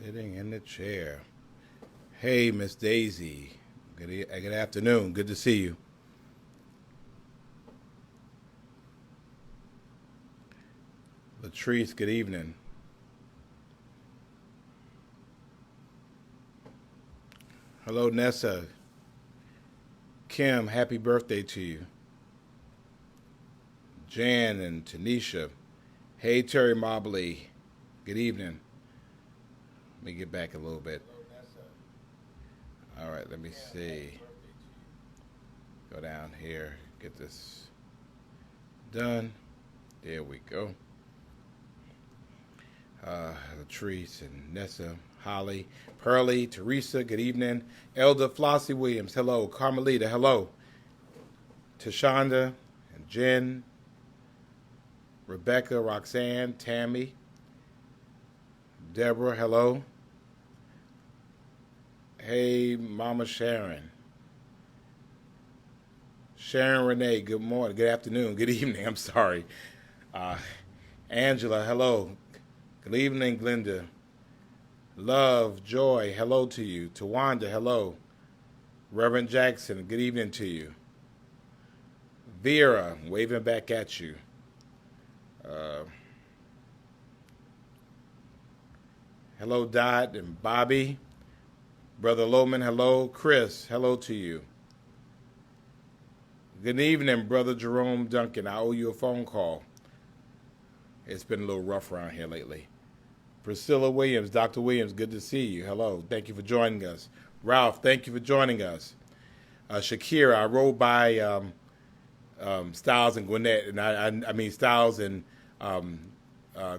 Sitting in the chair. Hey, Miss Daisy. Good afternoon. Good to see you. Latrice, good evening. Hello, Nessa. Kim, happy birthday to you. Jan and Tanisha. Hey, Terry Mobley. Good evening. Let me get back a little bit. All right, let me see. Go down here. Get this done. There we go. Latrice and Nessa, Holly, Pearlie, Teresa, good evening. Elder Flossie Williams, hello. Carmelita, hello. Tashonda and Jen, Rebecca, Roxanne, Tammy, Deborah, hello. Hey, Mama Sharon. Sharon Renee, good morning, good afternoon, good evening, I'm sorry. Uh, Angela, hello. Good evening, Glenda. Love, joy, hello to you. Tawanda, hello. Reverend Jackson, good evening to you. Vera, waving back at you. Uh, hello, Dot and Bobby. Brother Loman, hello. Chris, hello to you. Good evening, Brother Jerome Duncan. I owe you a phone call. It's been a little rough around here lately. Priscilla Williams, Dr. Williams, good to see you. Hello, thank you for joining us. Ralph, thank you for joining us. Shakira, I rode by Styles and Gwinnett, and I mean Styles and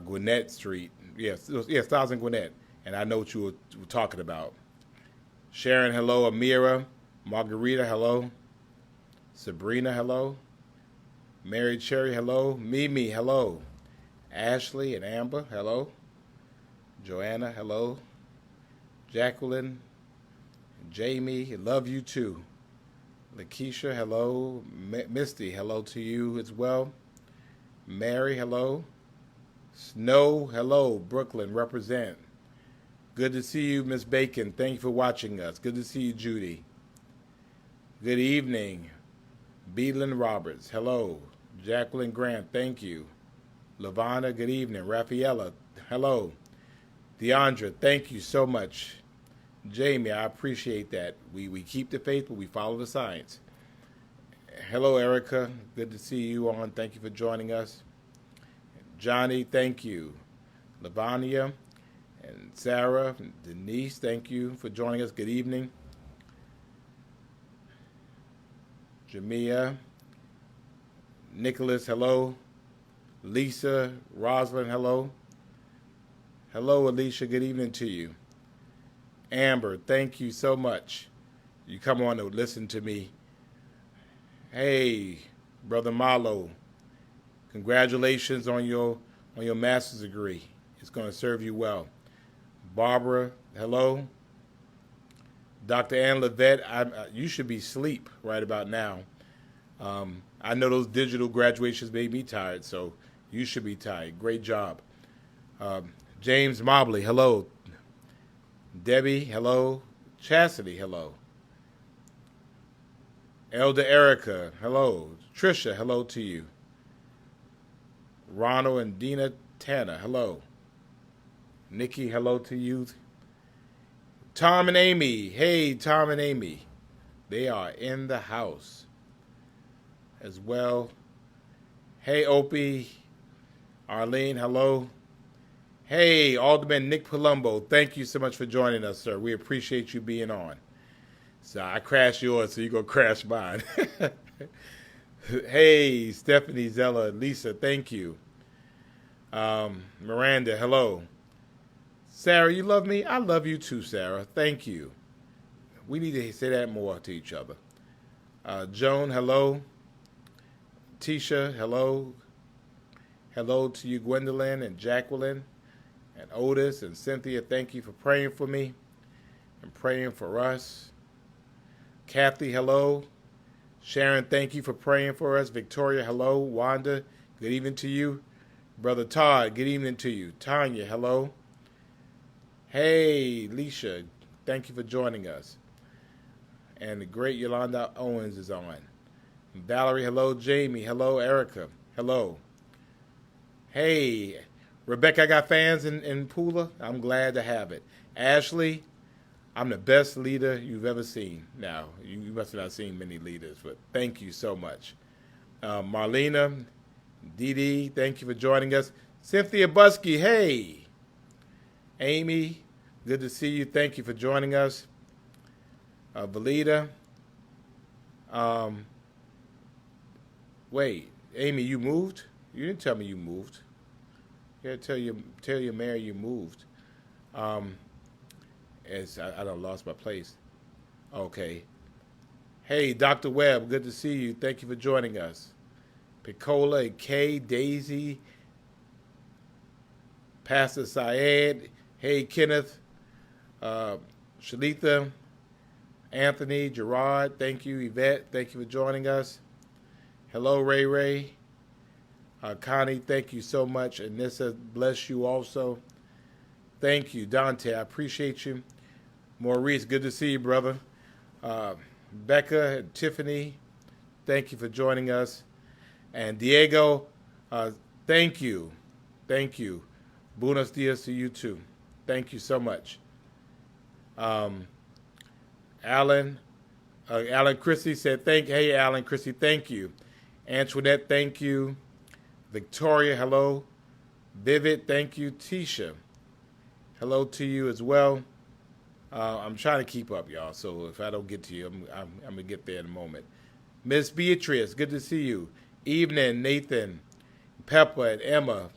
Gwinnett Street. Yes, Styles and Gwinnett, and I know what you were talking about. Sharon, hello. Amira, Margarita, hello. Sabrina, hello. Mary Cherry, hello. Mimi, hello. Ashley and Amber, hello. Joanna, hello. Jacqueline, Jamie, love you too. Lakeisha, hello. Misty, hello to you as well. Mary, hello. Snow, hello. Brooklyn, represent. Good to see you, Miss Bacon. Thank you for watching us. Good to see you, Judy. Good evening. Beadland Roberts, hello. Jacqueline Grant, thank you. Lavana, good evening. Rafaela, hello. Deandra, thank you so much. Jamie, I appreciate that. We keep the faith, but we follow the science. Hello, Erica. Good to see you on. Thank you for joining us. Johnny, thank you. Lavania and Sarah, and Denise, thank you for joining us. Good evening. Jamia, Nicholas, hello. Lisa, Rosalind, hello. Hello, Alicia, good evening to you. Amber, thank you so much. You come on to listen to me. Hey, Brother Marlo, congratulations on your master's degree. It's going to serve you well. Barbara, hello. Dr. Ann Levette, you should be asleep right about now. I know those digital graduations made me tired, so you should be tired. Great job. James Mobley, hello. Debbie, hello. Chastity, hello. Elder Erica, hello. Trisha, hello to you. Ronald and Dina Tanner, hello. Nikki, hello to you. Tom and Amy, hey, Tom and Amy. They are in the house as well. Hey, Opie. Arlene, hello. Hey, Alderman Nick Palumbo, thank you so much for joining us, sir. We appreciate you being on. So I crashed yours, so you're going to crash mine. Hey, Stephanie, Zella, Lisa, thank you. Miranda, hello. Sarah, you love me? I love you too, Sarah. Thank you. We need to say that more to each other. Joan, hello. Tisha, hello. Hello to you, Gwendolyn and Jacqueline and Otis and Cynthia. Thank you for praying for me and praying for us. Kathy, hello. Sharon, thank you for praying for us. Victoria, hello. Wanda, good evening to you. Brother Todd, good evening to you. Tanya, hello. Hey, Leisha, thank you for joining us. And the great Yolanda Owens is on. Valerie, hello. Jamie, hello. Erica, hello. Hey, Rebecca, I got fans in Pula. I'm glad to have it. Ashley, I'm the best leader you've ever seen. Now, you must have not seen many leaders, but thank you so much. Marlena, Dee Dee, thank you for joining us. Cynthia Busky, hey. Amy, good to see you. Thank you for joining us. Valida, um, wait, Amy, you moved? You didn't tell me you moved. You had to tell your mayor you moved. Um, as I don't lost my place. Okay. Hey, Dr. Webb, good to see you. Thank you for joining us. Picola, Kay, Daisy, Pastor Syed. Hey, Kenneth, uh, Shalitha, Anthony, Gerard, thank you. Yvette, thank you for joining us. Hello, Ray Ray. Connie, thank you so much. Anissa, bless you also. Thank you, Dante. I appreciate you. Maurice, good to see you, brother. Becca and Tiffany, thank you for joining us. And Diego, thank you. Thank you. Buenos dias to you too. Thank you so much. Um, Alan, Alan Christie said, hey, Alan Christie, thank you. Antoinette, thank you. Victoria, hello. Vivid, thank you. Tisha, hello to you as well. I'm trying to keep up, y'all. So if I don't get to you, I'm going to get there in a moment. Miss Beatrice, good to see you. Evening, Nathan, Pepper, and Emma.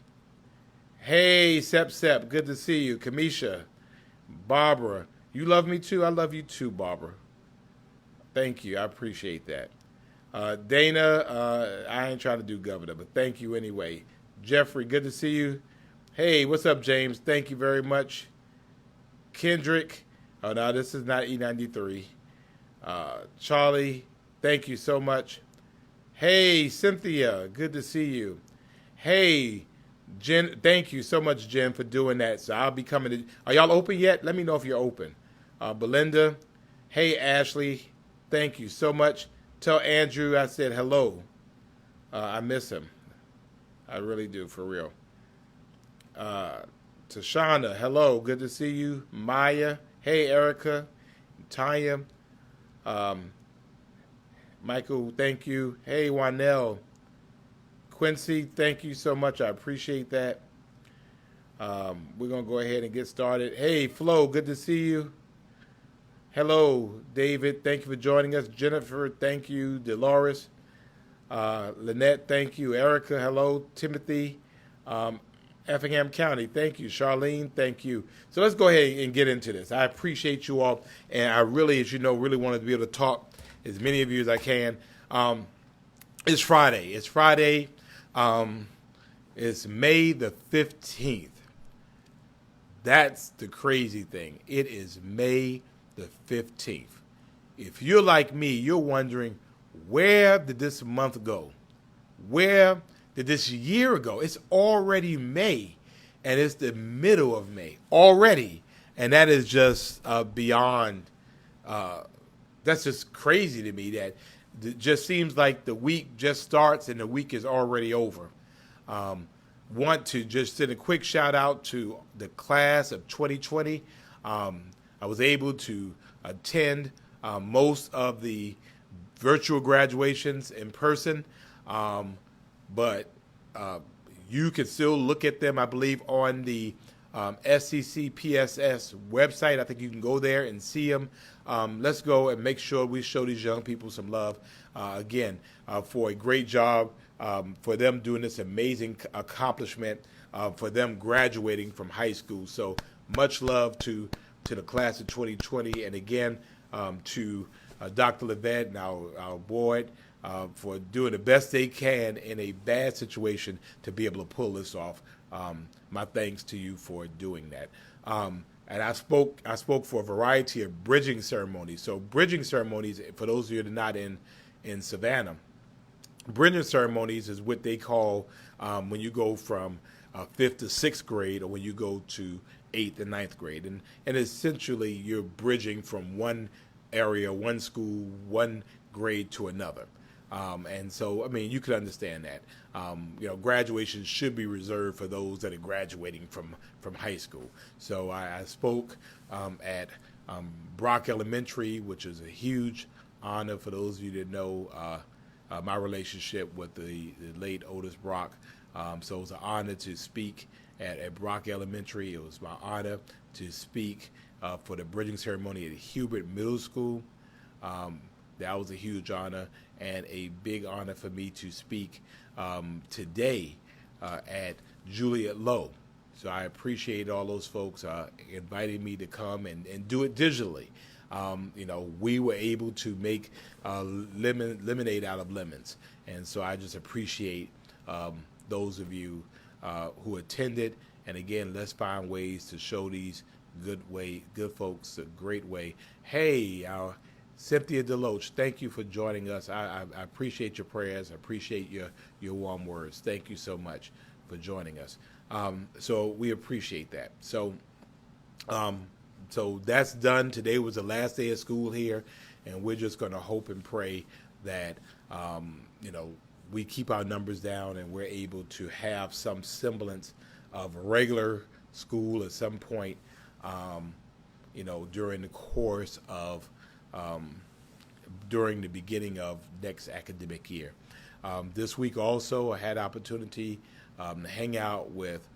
Hey, Sep, good to see you. Kamisha, Barbara, you love me too? I love you too, Barbara. Thank you. I appreciate that. Dana, I ain't trying to do governor, but thank you anyway. Jeffrey, good to see you. Hey, what's up, James? Thank you very much. Kendrick, oh no, this is not E93. Charlie, thank you so much. Hey, Cynthia, good to see you. Hey, Jen, thank you so much, Jen, for doing that. So I'll be coming to. Are y'all open yet? Let me know if you're open. Belinda, hey, Ashley, thank you so much. Tell Andrew I said hello. I miss him. I really do, for real. Tashana, hello, good to see you. Maya, hey, Erica, Tanya, Michael, thank you. Hey, Wanell, Quincy, thank you so much. I appreciate that. We're going to go ahead and get started. Hey, Flo, good to see you. Hello, David. Thank you for joining us. Jennifer, thank you. Dolores, Lynette, thank you. Erica, hello. Timothy, Effingham County, thank you. Charlene, thank you. So let's go ahead and get into this. I appreciate you all, and I really, as you know, really wanted to be able to talk as many of you as I can. It's Friday. It's Friday. It's May the 15th. That's the crazy thing. It is May the 15th. If you're like me, you're wondering, where did this month go? Where did this year go? It's already May, and it's the middle of May already. And that is just beyond, that's just crazy to me that it just seems like the week just starts and the week is already over. Want to just send a quick shout out to the class of 2020. I was able to attend most of the virtual graduations in person, but you can still look at them, I believe, on the SCC PSS website. I think you can go there and see them. Let's go and make sure we show these young people some love, again, for a great job, for them doing this amazing accomplishment, for them graduating from high school. So much love to the class of 2020, and again, to Dr. Levette and our board for doing the best they can in a bad situation to be able to pull this off. My thanks to you for doing that. And I spoke for a variety of bridging ceremonies. So bridging ceremonies, for those of you that are not in Savannah, bridging ceremonies is what they call when you go from 5th to 6th grade, or when you go to 8th and ninth grade. And essentially you're bridging from one area, one school, one grade to another. And so, I mean, you can understand that. Graduation should be reserved for those that are graduating from high school. So I spoke at Brock Elementary, which is a huge honor for those of you that know my relationship with the late Otis Brock. So it was an honor to speak at Brock Elementary. It was my honor to speak for the bridging ceremony at Hubert Middle School. That was a huge honor, and a big honor for me to speak today at Juliet Low. So I appreciate all those folks inviting me to come and do it digitally. We were able to make lemonade out of lemons, and so I just appreciate those of you who attended. And again, let's find ways to show these good folks a great way. Hey, Cynthia Deloach, thank you for joining us. I appreciate your prayers. I appreciate your warm words. Thank you so much for joining us. So we appreciate that. So that's done. Today was the last day of school here, and we're just going to hope and pray that we keep our numbers down and we're able to have some semblance of regular school at some point, during the course of during the beginning of next academic year. This week also I had opportunity to hang out with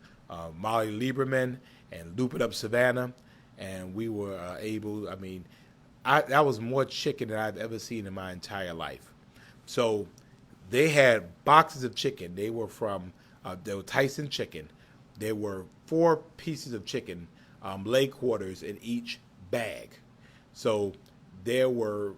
Molly Lieberman and Loop It Up Savannah, and we were able, that was more chicken than I've ever seen in my entire life. So they had boxes of chicken. They were they were Tyson chicken. There were 4 pieces of chicken, leg quarters in each bag. So there were,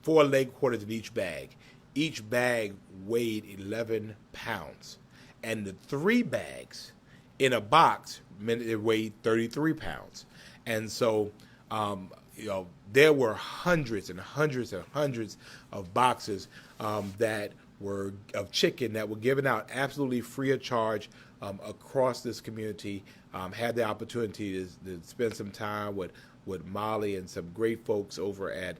4 leg quarters in each bag. Each bag weighed 11 pounds. And the 3 bags in a box meant it weighed 33 pounds. And so, there were hundreds and hundreds and hundreds of boxes that were of chicken that were given out absolutely free of charge across this community. Had the opportunity to spend some time with Molly and some great folks over at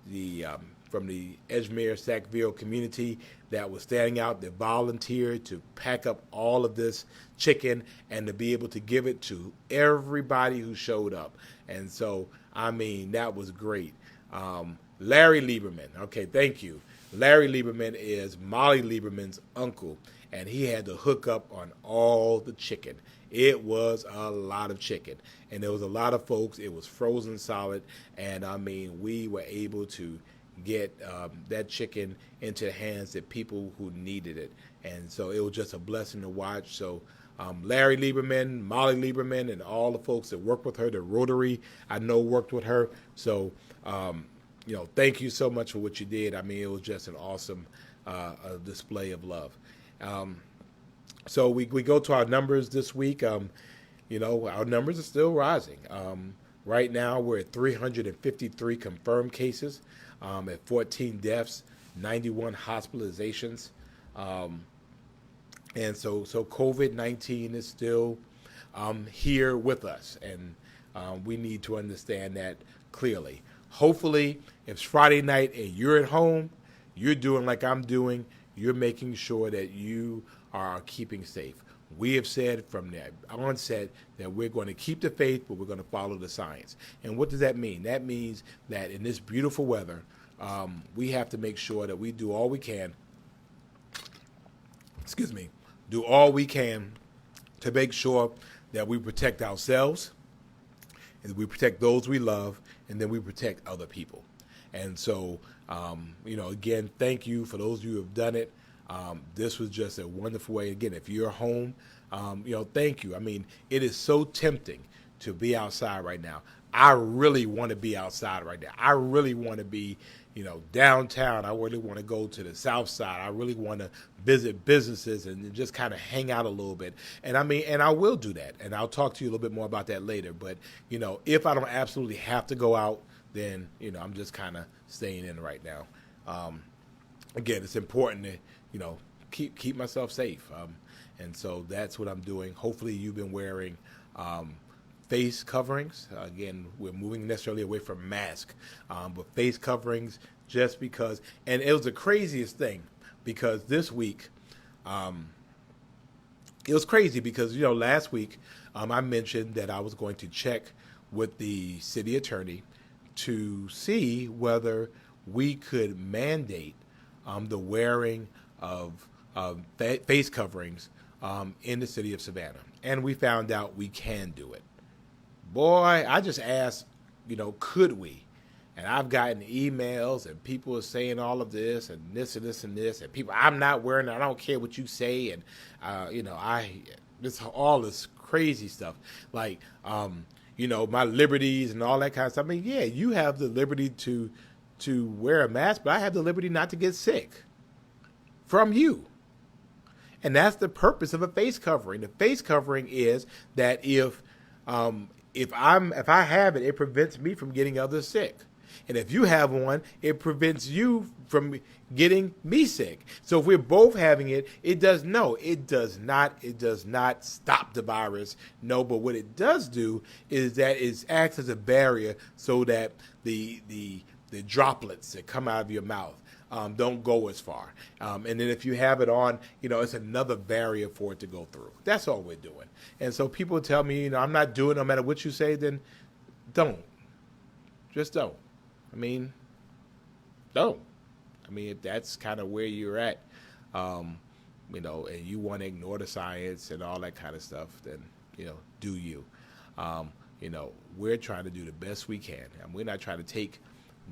the from the Edgemere Sackville community that was standing out. They volunteered to pack up all of this chicken and to be able to give it to everybody who showed up. And so, that was great. Larry Lieberman, okay, thank you. Larry Lieberman is Molly Lieberman's uncle, and he had to hook up on all the chicken. It was a lot of chicken, and there was a lot of folks. It was frozen solid, and we were able to get that chicken into the hands of people who needed it, and so it was just a blessing to watch. So Larry Lieberman, Molly Lieberman, and all the folks that worked with her, the Rotary, I know worked with her. So, thank you so much for what you did. It was just an awesome display of love. So we go to our numbers this week. Our numbers are still rising. Right now, we're at 353 confirmed cases, at 14 deaths, 91 hospitalizations. And so COVID-19 is still here with us, and we need to understand that clearly. Hopefully, if it's Friday night and you're at home, you're doing like I'm doing, you're making sure that you are keeping safe. We have said from the onset that we're going to keep the faith, but we're going to follow the science. And what does that mean? That means that in this beautiful weather, we have to make sure that we do all we can, do all we can to make sure that we protect ourselves, and we protect those we love, and then we protect other people. And so, again, thank you for those of you who have done it. This was just a wonderful way. Again, if you're home, thank you. It is so tempting to be outside right now. I really want to be outside right now. I really want to be, downtown. I really want to go to the south side. I really want to visit businesses and just kind of hang out a little bit. And I will do that. And I'll talk to you a little bit more about that later. But, if I don't absolutely have to go out, then, I'm just kind of staying in right now. Again, it's important to, keep myself safe. And so that's what I'm doing. Hopefully, you've been wearing face coverings. Again, we're moving necessarily away from mask, but face coverings just because. And it was the craziest thing because this week, it was crazy because, last week I mentioned that I was going to check with the city attorney to see whether we could mandate the wearing of face coverings in the city of Savannah. And we found out we can do it. Boy, I just asked, could we? And I've gotten emails and people are saying all of this and this and this and this. And people, I'm not wearing it. I don't care what you say. And, all this crazy stuff. Like, my liberties and all that kind of stuff. I mean, yeah, you have the liberty to wear a mask, but I have the liberty not to get sick from you. And that's the purpose of a face covering. The face covering is that if I have it, it prevents me from getting others sick. And if you have one, it prevents you from getting me sick. So if we're both having it, it does not stop the virus. No, but what it does do is that it acts as a barrier so that the droplets that come out of your mouth don't go as far. And then if you have it on, it's another barrier for it to go through. That's all we're doing. And so people tell me, I'm not doing it no matter what you say, then don't. Just don't. Don't. If that's kind of where you're at, and you want to ignore the science and all that kind of stuff, then, do you. We're trying to do the best we can. And we're not trying to take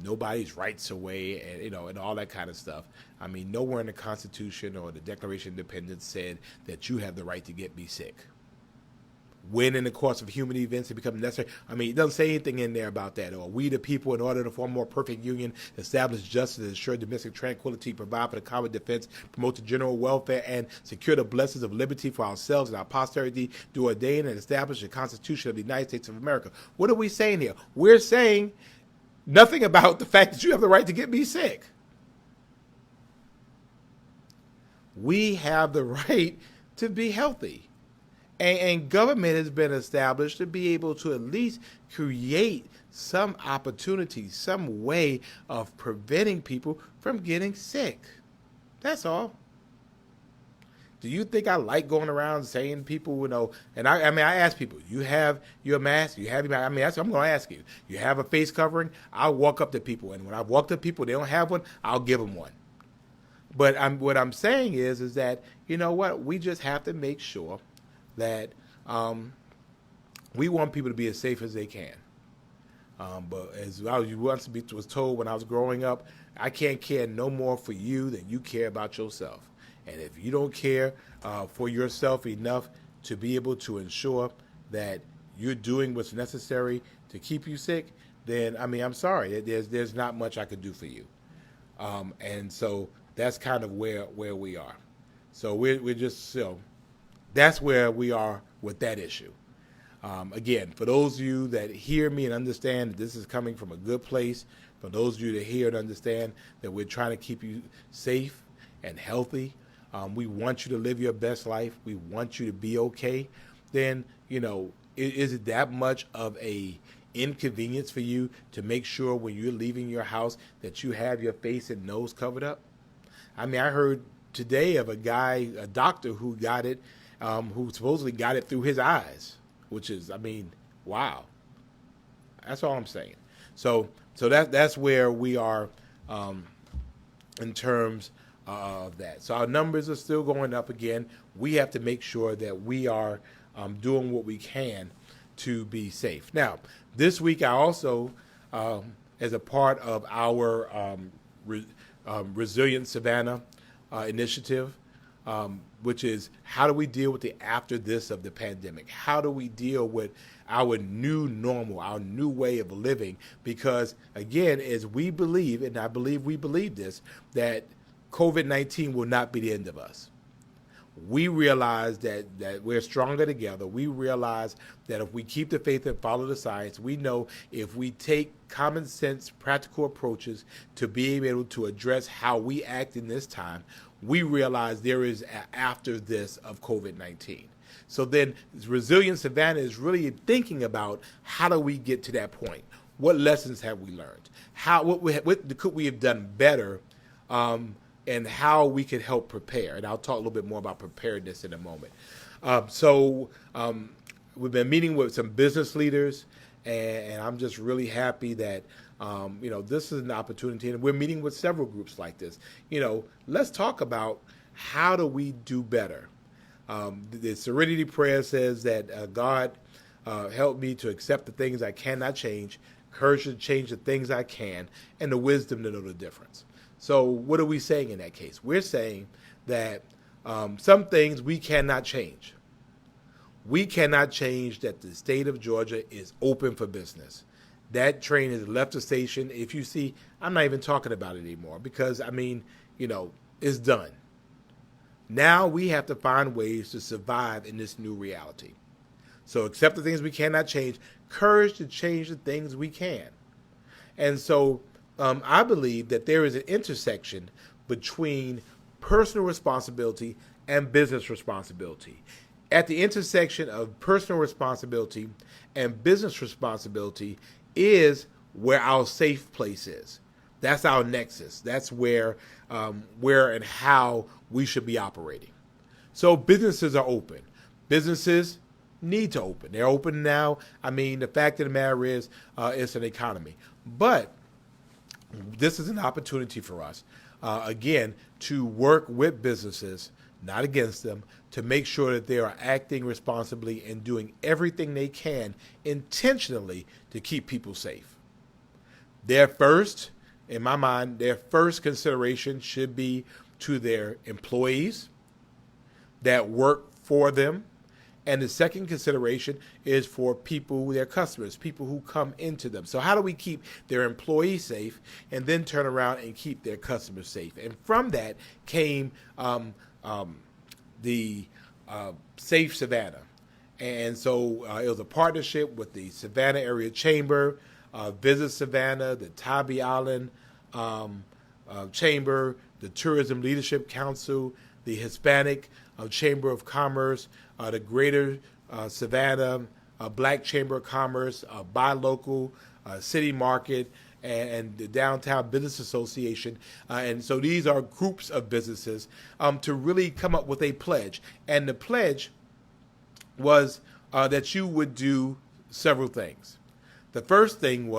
nobody's rights away and all that kind of stuff. Nowhere in the Constitution or the Declaration of Independence said that you have the right to get me sick. When in the course of human events it becomes necessary. It doesn't say anything in there about that. Or we the people, in order to form a more perfect union, establish justice, ensure domestic tranquility, provide for the common defense, promote the general welfare, and secure the blessings of liberty for ourselves and our posterity, do ordain and establish the Constitution of the United States of America. What are we saying here? We're saying nothing about the fact that you have the right to get me sick. We have the right to be healthy. And government has been established to be able to at least create some opportunity, some way of preventing people from getting sick. That's all. Do you think I like going around saying people, and I ask people, you have your mask, you have your mask. That's what I'm going to ask you. You have a face covering? I'll walk up to people, and when I walk up to people, they don't have one, I'll give them one. But what I'm saying is that, we just have to make sure that we want people to be as safe as they can. But as I was told when I was growing up, I can't care no more for you than you care about yourself. And if you don't care for yourself enough to be able to ensure that you're doing what's necessary to keep you sick, then, I'm sorry. There's not much I could do for you. And so that's kind of where we are. So we're just, that's where we are with that issue. Again, for those of you that hear me and understand that this is coming from a good place, for those of you that hear and understand that we're trying to keep you safe and healthy, we want you to live your best life, we want you to be okay, then, is it that much of a inconvenience for you to make sure when you're leaving your house that you have your face and nose covered up? I heard today of a doctor who got it, who supposedly got it through his eyes, which is, wow. That's all I'm saying. So that's where we are in terms of that. So our numbers are still going up again. We have to make sure that we are doing what we can to be safe. Now, this week I also, as a part of our Resilient Savannah initiative, which is how do we deal with the after this of the pandemic? How do we deal with our new normal, our new way of living? Because, again, as we believe, and I believe we believe this, that COVID-19 will not be the end of us. We realize that we're stronger together. We realize that if we keep the faith and follow the science, we know if we take common sense, practical approaches to being able to address how we act in this time, we realize there is after this of COVID-19. So then Resilient Savannah is really thinking about how do we get to that point? What lessons have we learned? What could we have done better, and how we could help prepare? And I'll talk a little bit more about preparedness in a moment. We've been meeting with some business leaders, and I'm just really happy that this is an opportunity, and we're meeting with several groups like this. Let's talk about how do we do better. The Serenity Prayer says that God help me to accept the things I cannot change, courage to change the things I can, and the wisdom to know the difference. So what are we saying in that case? We're saying that some things we cannot change. We cannot change that the state of Georgia is open for business. That train has left the station. If you see, I'm not even talking about it anymore because, it's done. Now we have to find ways to survive in this new reality. So accept the things we cannot change, courage to change the things we can. And so I believe that there is an intersection between personal responsibility and business responsibility. At the intersection of personal responsibility and business responsibility is where our safe place is. That's our nexus. That's where and how we should be operating. So businesses are open. Businesses need to open. They're open now. The fact of the matter is it's an economy. But this is an opportunity for us, again, to work with businesses, not against them, to make sure that they are acting responsibly and doing everything they can intentionally to keep people safe. In my mind, their first consideration should be to their employees that work for them. And the second consideration is for their customers, people who come into them. So how do we keep their employees safe and then turn around and keep their customers safe? And from that came the Safe Savannah. And so it was a partnership with the Savannah Area Chamber, Visit Savannah, the Tybee Island Chamber, the Tourism Leadership Council, the Hispanic Chamber of Commerce, the Greater Savannah Black Chamber of Commerce, Buy Local, City Market, and the Downtown Business Association. And so these are groups of businesses to really come up with a pledge. And the pledge was that you would do several things. The first thing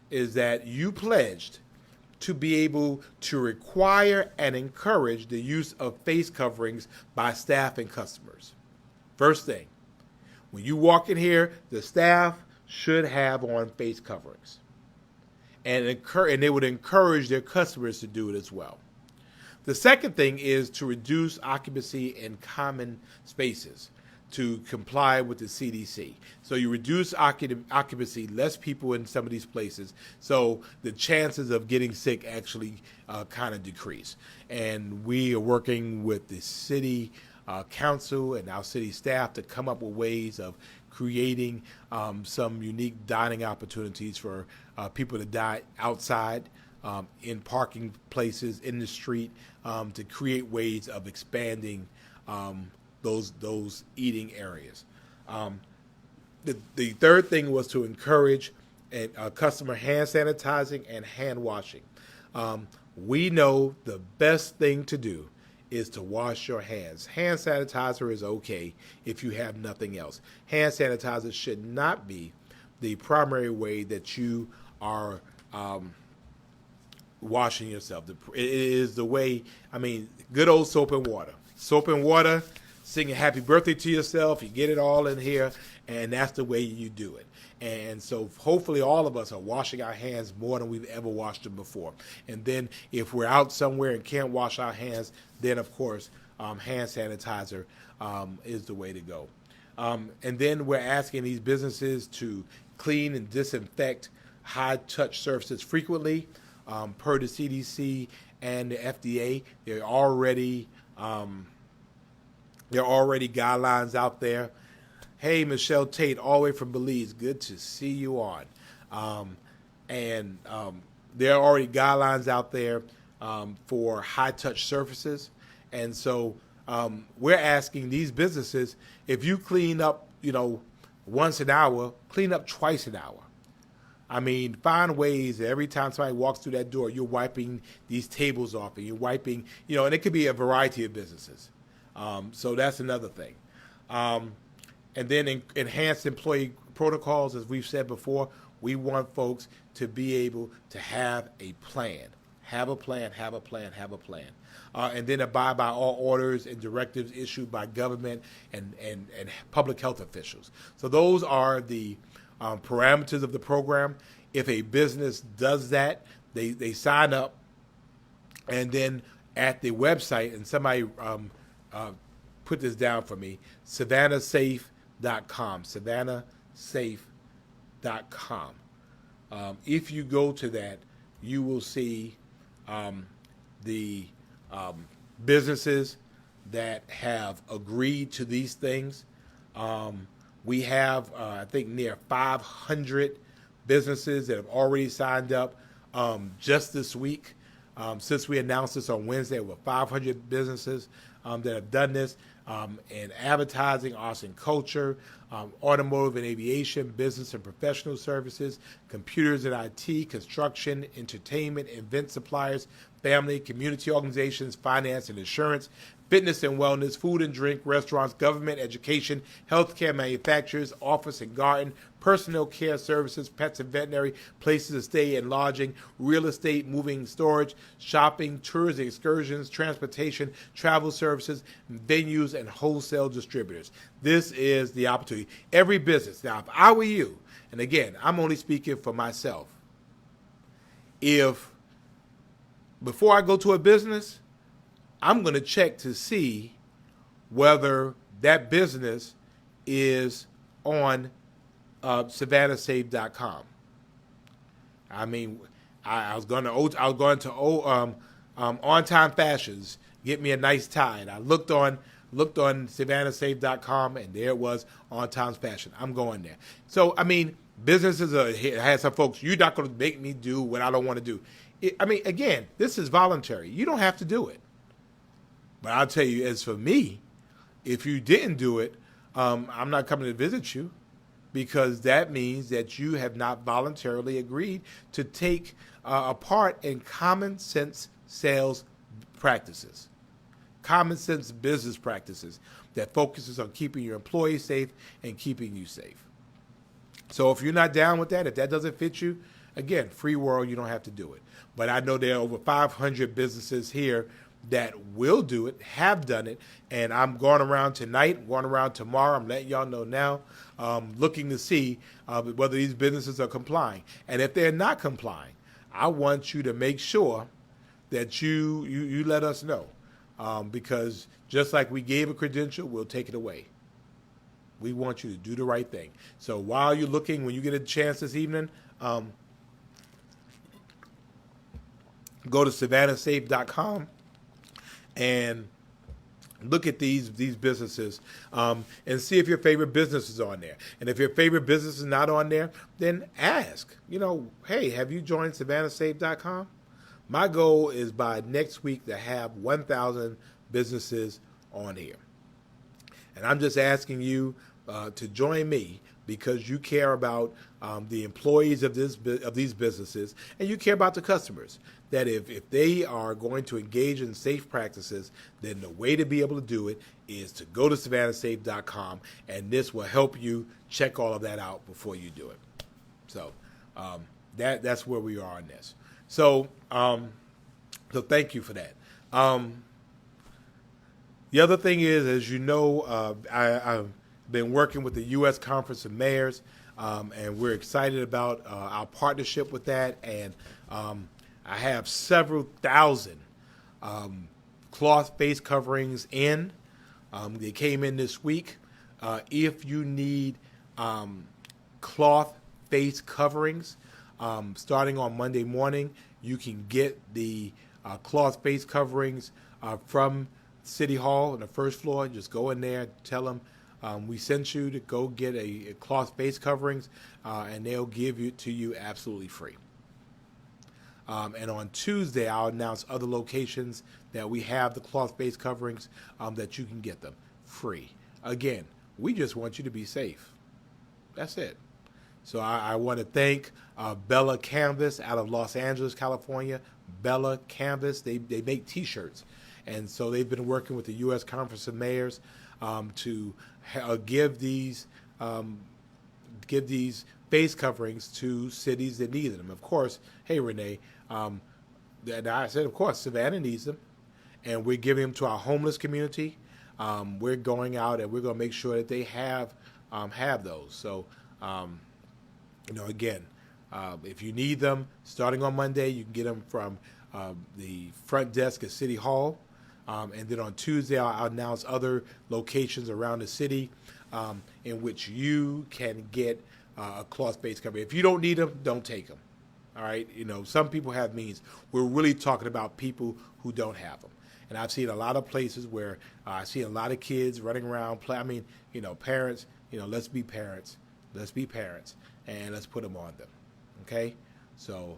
is that you pledged to be able to require and encourage the use of face coverings by staff and customers. First thing, when you walk in here, the staff should have on face coverings. And they would encourage their customers to do it as well. The second thing is to reduce occupancy in common spaces to comply with the CDC. So you reduce occupancy, less people in some of these places, so the chances of getting sick actually kind of decrease. And we are working with the city council and our city staff to come up with ways of creating some unique dining opportunities for people to dine outside, in parking places, in the street, to create ways of expanding those eating areas. The third thing was to encourage customer hand sanitizing and hand washing. We know the best thing to do is to wash your hands. Hand sanitizer is okay if you have nothing else. Hand sanitizer should not be the primary way that you are washing yourself. It is the way, good old soap and water. Soap and water, sing a happy birthday to yourself, you get it all in here, and that's the way you do it. And so hopefully all of us are washing our hands more than we've ever washed them before. And then if we're out somewhere and can't wash our hands, then of course hand sanitizer is the way to go. And then we're asking these businesses to clean and disinfect high-touch surfaces frequently. Per the CDC and the FDA, there are already guidelines out there. Hey, Michelle Tate, all the way from Belize. Good to see you on. There are already guidelines out there for high-touch surfaces. And so we're asking these businesses, if you clean up, once an hour, clean up twice an hour. I mean, find ways that every time somebody walks through that door, you're wiping these tables off, and you're wiping, and it could be a variety of businesses. So that's another thing. And then enhanced employee protocols, as we've said before, we want folks to be able to have a plan. Have a plan, have a plan, have a plan. And then abide by all orders and directives issued by government and public health officials. So those are the parameters of the program. If a business does that, they sign up, and then at the website, and somebody put this down for me, SavannahSafe.com, SavannahSafe.com. If you go to that, you will see the businesses that have agreed to these things. We have, I think, near 500 businesses that have already signed up just this week. Since we announced this on Wednesday, over 500 businesses that have done this in advertising, arts and culture, automotive and aviation, business and professional services, computers and IT, construction, entertainment, event suppliers, family, community organizations, finance and insurance, fitness and wellness, food and drink, restaurants, government, education, healthcare, manufacturers, office and garden, personal care services, pets and veterinary, places to stay and lodging, real estate, moving, storage, shopping, tours and excursions, transportation, travel services, venues, and wholesale distributors. This is the opportunity. Every business. Now, if I were you, and again, I'm only speaking for myself, if before I go to a business, I'm going to check to see whether that business is on SavannahSafe.com. I mean, I was going to On Time Fashions, get me a nice tie. And I looked on SavannahSafe.com, and there it was, On Time Fashion. I'm going there. So, I mean, businesses had some folks, you're not going to make me do what I don't want to do. Again, this is voluntary. You don't have to do it. But I'll tell you, as for me, if you didn't do it, I'm not coming to visit you, because that means that you have not voluntarily agreed to take a part in common sense sales practices, common sense business practices that focuses on keeping your employees safe and keeping you safe. So if you're not down with that, if that doesn't fit you, again, free world, you don't have to do it. But I know there are over 500 businesses here that will do it, have done it, and I'm going around tonight, going around tomorrow. I'm letting y'all know now, looking to see whether these businesses are complying. And if they're not complying, I want you to make sure that you let us know, because just like we gave a credential, we'll take it away. We want you to do the right thing. So while you're looking, when you get a chance this evening, go to SavannahSafe.com and look at these businesses and see if your favorite business is on there. And if your favorite business is not on there, then ask, hey, have you joined SavannahSafe.com? My goal is by next week to have 1,000 businesses on here. And I'm just asking you to join me because you care about the employees of these businesses, and you care about the customers. That if they are going to engage in safe practices, then the way to be able to do it is to go to SavannahSafe.com, and this will help you check all of that out before you do it. So that's where we are on this. So thank you for that. The other thing is, as you know, I've been working with the U.S. Conference of Mayors, and we're excited about our partnership with that. And I have several thousand cloth face coverings in. They came in this week. If you need cloth face coverings, starting on Monday morning, you can get the cloth face coverings from City Hall on the first floor. Just go in there, tell them we sent you to go get a cloth face coverings, and they'll give it to you absolutely free. And on Tuesday, I'll announce other locations that we have the cloth-based coverings that you can get them free. Again, we just want you to be safe. That's it. So I want to thank Bella Canvas out of Los Angeles, California. Bella Canvas, they make T-shirts. And so they've been working with the U.S. Conference of Mayors to give these face coverings to cities that need them. Of course, hey, Renee, and I said, of course, Savannah needs them. And we're giving them to our homeless community. We're going out and we're going to make sure that they have those. So, again, if you need them, starting on Monday, you can get them from the front desk at City Hall. And then on Tuesday, I'll announce other locations around the city in which you can get a cloth-based cover. If you don't need them, don't take them. All right? Some people have means. We're really talking about people who don't have them. And I've seen a lot of places where I see a lot of kids running around. Parents, let's be parents. Let's be parents, and let's put them on them. Okay? So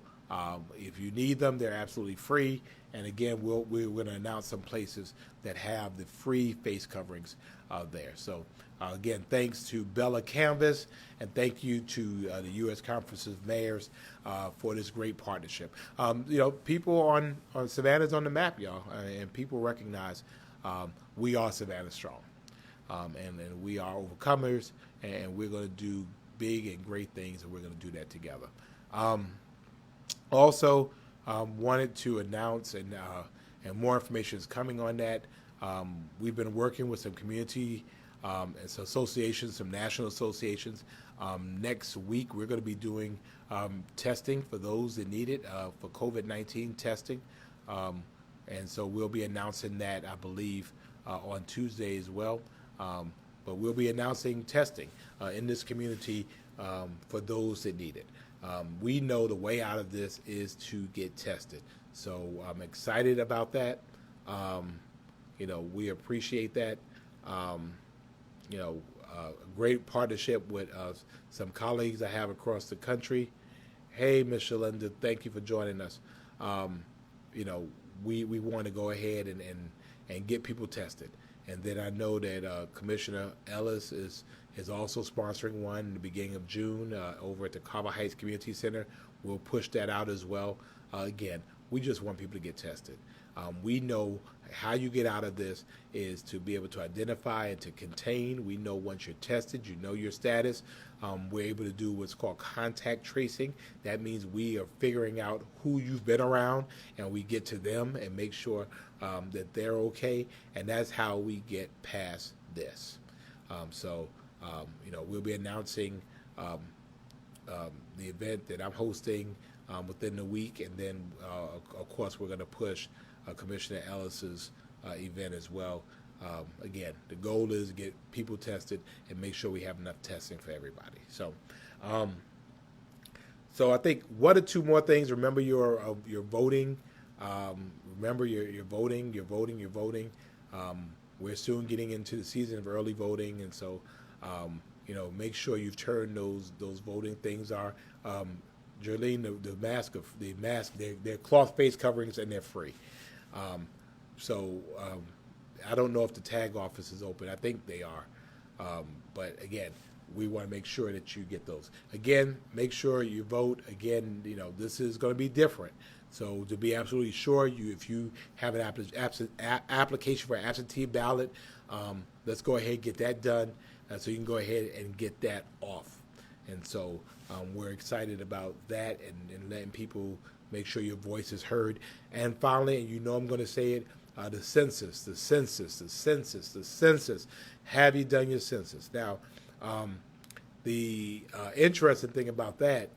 if you need them, they're absolutely free. And again, we're going to announce some places that have the free face coverings there. So again, thanks to Bella Canvas, and thank you to the U.S. Conference of Mayors for this great partnership. People on Savannah's on the map, y'all, and people recognize we are Savannah strong, and we are overcomers, and we're going to do big and great things, and we're going to do that together. Also, wanted to announce, and more information is coming on that. We've been working with some community associations, some national associations. Next week, we're going to be doing testing for those that need it for COVID-19 testing. And so we'll be announcing that, I believe, on Tuesday as well. But we'll be announcing testing in this community for those that need it. We know the way out of this is to get tested. So I'm excited about that. We appreciate that. A great partnership with some colleagues I have across the country. Hey, Ms. Shalinda, thank you for joining us. We want to go ahead and get people tested. And then I know that Commissioner Ellis is also sponsoring one in the beginning of June over at the Carver Heights Community Center. We'll push that out as well. Again, we just want people to get tested. We know how you get out of this is to be able to identify and to contain. We know once you're tested, you know your status. We're able to do what's called contact tracing. That means we are figuring out who you've been around, and we get to them and make sure that they're okay. And that's how we get past this. We'll be announcing the event that I'm hosting within the week, and then, of course, we're going to push Commissioner Ellis's event as well. Again, the goal is to get people tested and make sure we have enough testing for everybody. So I think one or two more things. Remember your voting. Remember your voting. You're voting. We're soon getting into the season of early voting, and so make sure you've turned those voting things are. Jerlene, the mask, they're cloth face coverings and they're free. I don't know if the tag office is open. I think they are. But again, we want to make sure that you get those. Again, make sure you vote. Again, this is going to be different. So to be absolutely sure, if you have an application for an absentee ballot, let's go ahead and get that done so you can go ahead and get that off. And so we're excited about that and letting people make sure your voice is heard. And finally, and I'm going to say it, the census. Have you done your census? Now, the interesting thing about that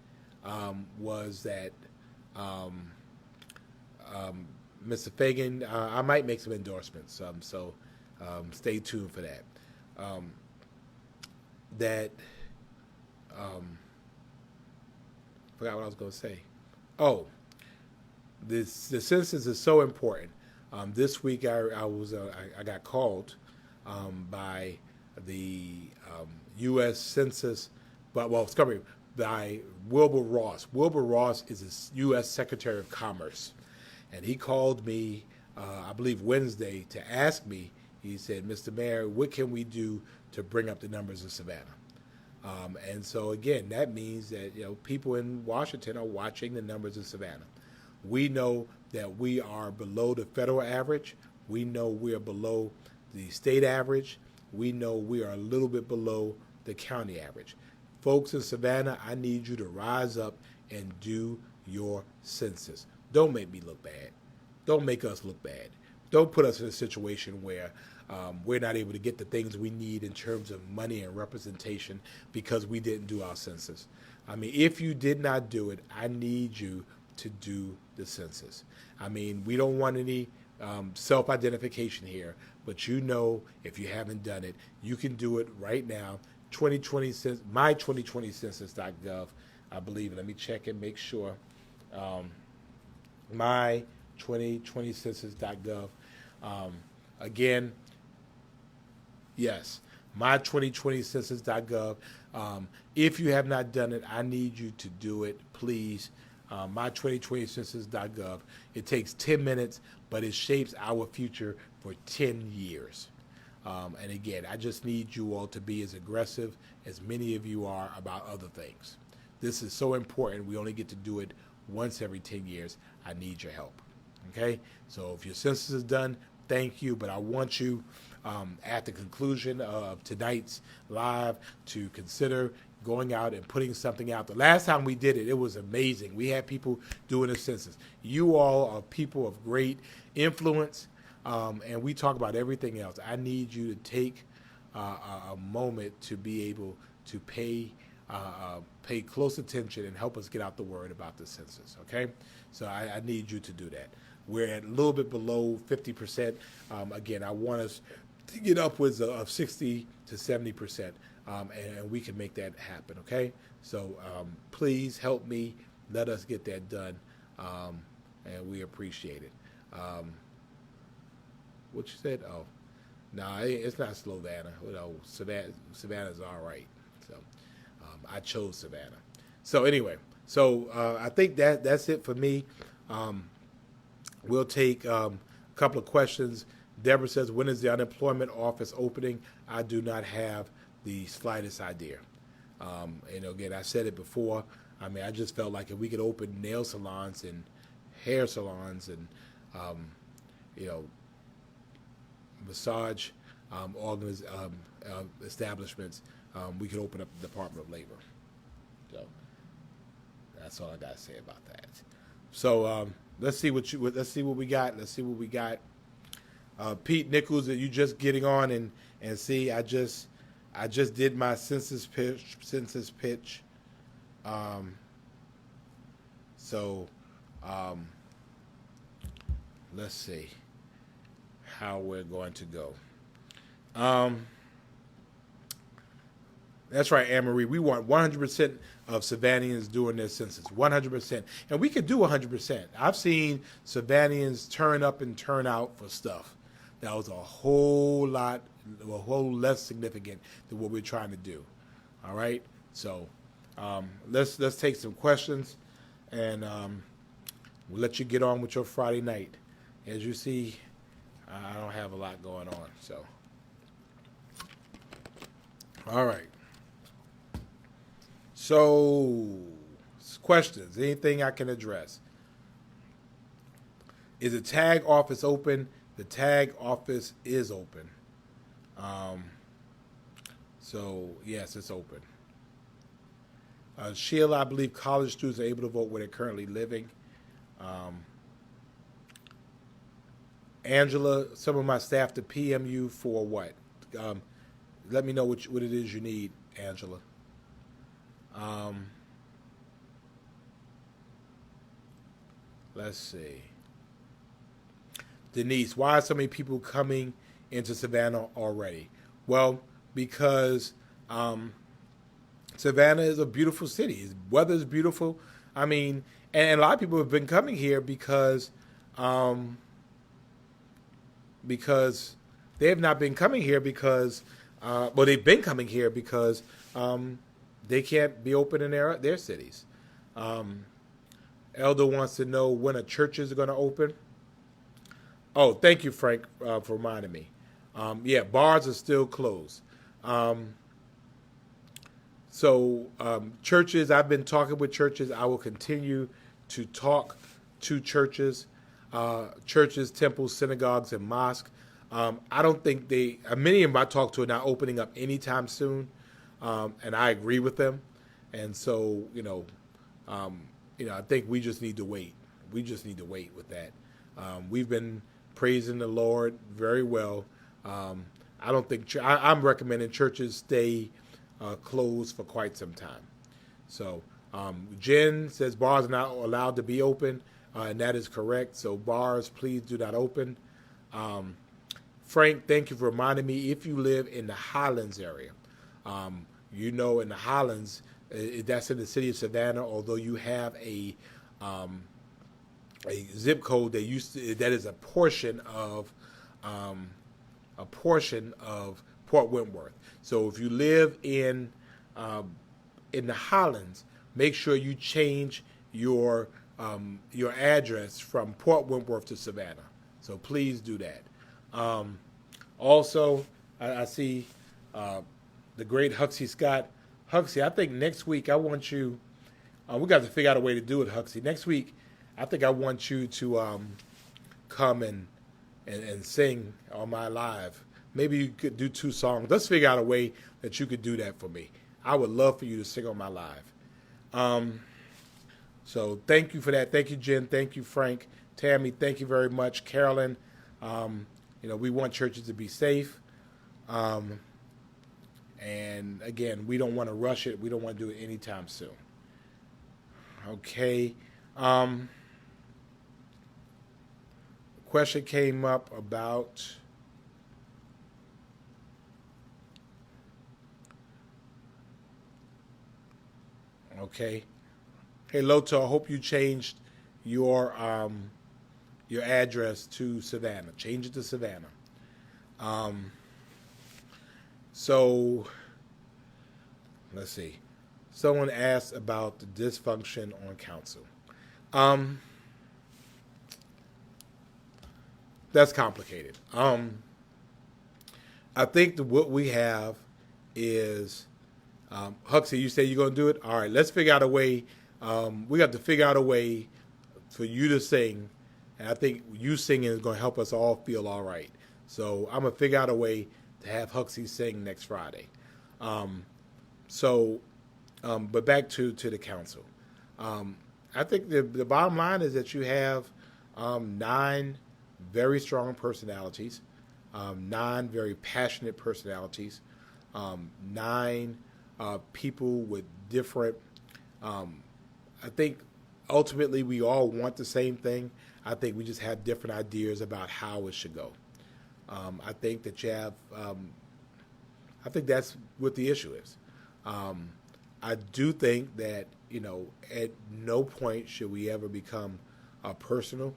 was that Mr. Fagan, I might make some endorsements, so stay tuned for that. Forgot what I was going to say. Oh, the census is so important. This week I got called by the U.S. Census, by Wilbur Ross. Wilbur Ross is a U.S. Secretary of Commerce, and he called me, I believe Wednesday, to ask me. He said, "Mr. Mayor, what can we do to bring up the numbers of Savannah?" And so again, that means that people in Washington are watching the numbers of Savannah. We know that we are below the federal average. We know we are below the state average. We know we are a little bit below the county average. Folks in Savannah, I need you to rise up and do your census. Don't make me look bad. Don't make us look bad. Don't put us in a situation where we're not able to get the things we need in terms of money and representation because we didn't do our census. I mean, if you did not do it, I need you to do the census. I mean, we don't want any self-identification here, but if you haven't done it, you can do it right now. 2020 my2020census.gov, I believe. Let me check and make sure. My2020census.gov. Again, yes, my2020census.gov. If you have not done it, I need you to do it, please. My2020census.gov. It takes 10 minutes, but it shapes our future for 10 years. And again, I just need you all to be as aggressive as many of you are about other things. This is so important. We only get to do it once every 10 years. I need your help. Okay? So if your census is done, thank you. But I want you, at the conclusion of tonight's live, to consider going out and putting something out. The last time we did it, it was amazing. We had people doing a census. You all are people of great influence. And we talk about everything else. I need you to take a moment to be able to pay close attention and help us get out the word about the census, okay? So I need you to do that. We're at a little bit below 50%. Again, I want us to get upwards of 60 to 70%, and we can make that happen, okay? So please help me. Let us get that done, and we appreciate it. What you said? Oh, no, it's not Slovana. Savannah's all right. So I chose Savannah. So anyway, I think that's it for me. We'll take a couple of questions. Deborah says, when is the unemployment office opening? I do not have the slightest idea. Again, I said it before. I mean, I just felt like if we could open nail salons and hair salons and, massage establishments, we could open up the Department of Labor. So that's all I got to say about that. So let's see what we got. Let's see what we got. Pete Nichols, are you just getting on and see? I just did my census pitch. Let's see how we're going to go. That's right, Anne-Marie. We want 100% of Savannahans doing their census, 100%. And we could do 100%. I've seen Savannahans turn up and turn out for stuff that was a whole less significant than what we're trying to do. All right? So let's take some questions, and we'll let you get on with your Friday night. As you see, I don't have a lot going on. So, all right. So, questions. Anything I can address? Is the tag office open? The tag office is open. So, yes, it's open. Sheila, I believe college students are able to vote where they're currently living. Angela, some of my staff to PM you for what? Let me know what it is you need, Angela. Let's see. Denise, why are so many people coming into Savannah already? Well, because Savannah is a beautiful city. The weather is beautiful. I mean, and a lot of people have been coming here because they have not been coming here because, they've been coming here because they can't be open in their cities. Um, Elder wants to know when a church is going to open. Oh, thank you, Frank, for reminding me. Yeah, bars are still closed. Um, churches, I've been talking with churches. I will continue to talk to churches, temples, synagogues, and mosques. I don't think many of them I talk to are not opening up anytime soon, and I agree with them. And so, I think we just need to wait. We just need to wait with that. We've been praising the Lord very well. I don't think I'm recommending churches stay closed for quite some time. So Jen says bars are not allowed to be open, and that is correct. So bars, please do not open. Frank, thank you for reminding me. If you live in the Highlands area, in the Highlands, that's in the city of Savannah. Although you have a zip code that is a portion of Port Wentworth. So if you live in the Highlands, make sure you change your address from Port Wentworth to Savannah. So please do that. Also, I see the great Huxley Scott. Huxley, I think next week I want you. We got to figure out a way to do it, Huxley. Next week, I think I want you to come and sing on my live. Maybe you could do 2 songs. Let's figure out a way that you could do that for me. I would love for you to sing on my live. So thank you for that. Thank you, Jen. Thank you, Frank. Tammy, thank you very much. Carolyn, we want churches to be safe. And again, we don't want to rush it. We don't want to do it anytime soon. Okay. Question came up about okay. Hey Loto, I hope you changed your address to Savannah. Change it to Savannah. So let's see. Someone asked about the dysfunction on council. That's complicated. I think what we have is Huxley. You say you're going to do it. All right. Let's figure out a way. We have to figure out a way for you to sing, and I think you singing is going to help us all feel all right. So I'm gonna figure out a way to have Huxley sing next Friday. But back to the council. I think the bottom line is that you have 9 very strong personalities, 9 very passionate personalities, 9 people with different. I think ultimately we all want the same thing. I think we just have different ideas about how it should go. I think that you have. I think that's what the issue is. I do think that at no point should we ever become personal.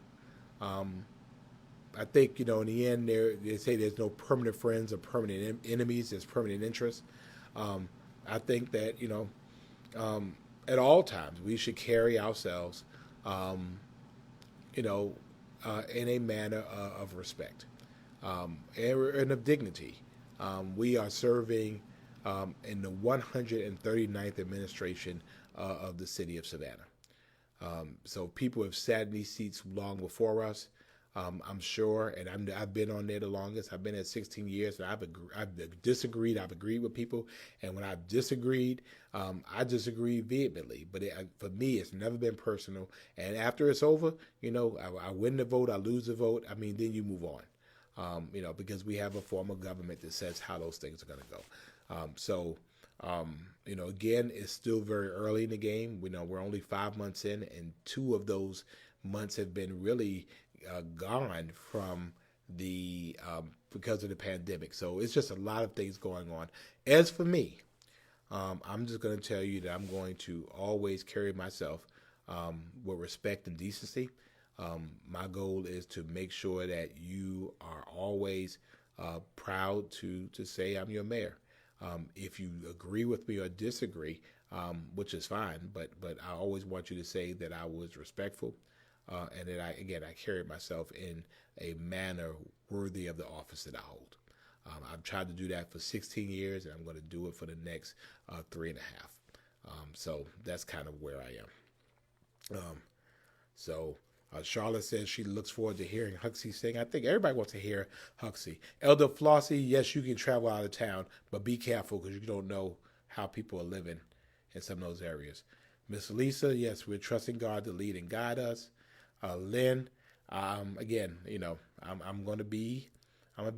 I think in the end, they say there's no permanent friends or permanent enemies. There's permanent interests. I think that at all times we should carry ourselves, in a manner of respect and of dignity. We are serving in the 139th administration of the city of Savannah. So people have sat in these seats long before us. I'm sure, and I've been on there the longest. I've been at 16 years, and I've disagreed. I've agreed with people, and when I've disagreed, I disagree vehemently. But for me, it's never been personal. And after it's over, I win the vote, I lose the vote. I mean, then you move on, because we have a form of government that says how those things are going to go. Again, it's still very early in the game. We're only 5 months in, and 2 of those months have been really gone from because of the pandemic. So it's just a lot of things going on. As for me, I'm just going to tell you that I'm going to always carry myself with respect and decency. My goal is to make sure that you are always proud to say I'm your mayor. If you agree with me or disagree, which is fine. But I always want you to say that I was respectful, and that I carried myself in a manner worthy of the office that I hold. I've tried to do that for 16 years, and I'm going to do it for the next 3.5. So that's kind of where I am. So Charlotte says she looks forward to hearing Huxley sing. I think everybody wants to hear Huxley. Elder Flossie, yes, you can travel out of town, but be careful because you don't know how people are living in some of those areas. Miss Lisa, yes, we're trusting God to lead and guide us. Lynn, again, I'm gonna be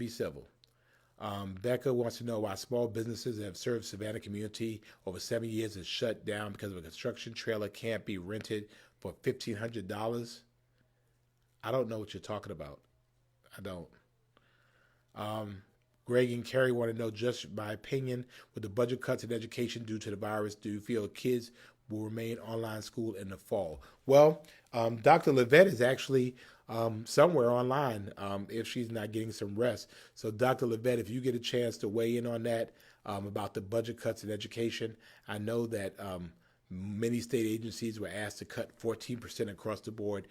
civil. Becca wants to know why small businesses that have served Savannah community over 7 years is shut down because of a construction trailer can't be rented for $1,500. I don't know what you're talking about. I don't. Greg and Carrie want to know, just my opinion, with the budget cuts in education due to the virus, do you feel kids will remain online school in the fall? Well, Dr. Levette is actually somewhere online if she's not getting some rest. So, Dr. Levette, if you get a chance to weigh in on that about the budget cuts in education, I know that many state agencies were asked to cut 14% across the board.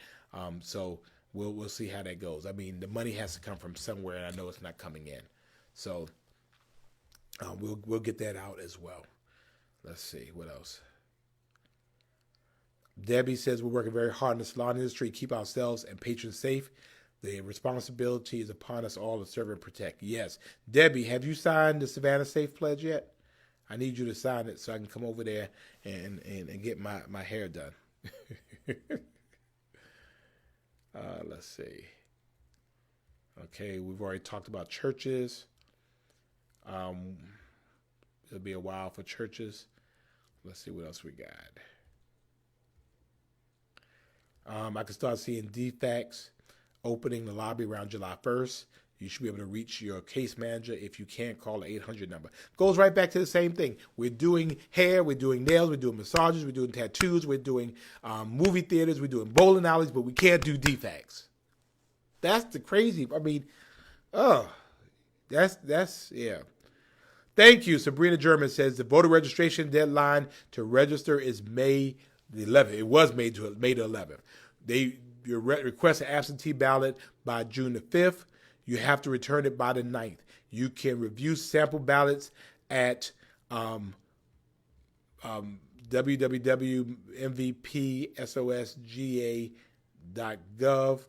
So we'll see how that goes. I mean, the money has to come from somewhere, and I know it's not coming in. So we'll get that out as well. Let's see what else. Debbie says we're working very hard in the salon industry to keep ourselves and patrons safe. The responsibility is upon us all to serve and protect. Yes. Debbie, have you signed the Savannah Safe Pledge yet? I need you to sign it so I can come over there and get my hair done. Let's see. Okay, we've already talked about churches. It'll be a while for churches. Let's see what else we got. I can start seeing DFACs opening the lobby around July 1st. You should be able to reach your case manager. If you can't, call the 800 number. Goes right back to the same thing. We're doing hair, we're doing nails, we're doing massages, we're doing tattoos, we're doing movie theaters, we're doing bowling alleys, but we can't do DFACs. That's the crazy. I mean, that's yeah. Thank you. Sabrina German says the voter registration deadline to register is May the 11th. It was May the 11th. You request an absentee ballot by June the 5th. You have to return it by the 9th. You can review sample ballots at www.mvpsosga.gov,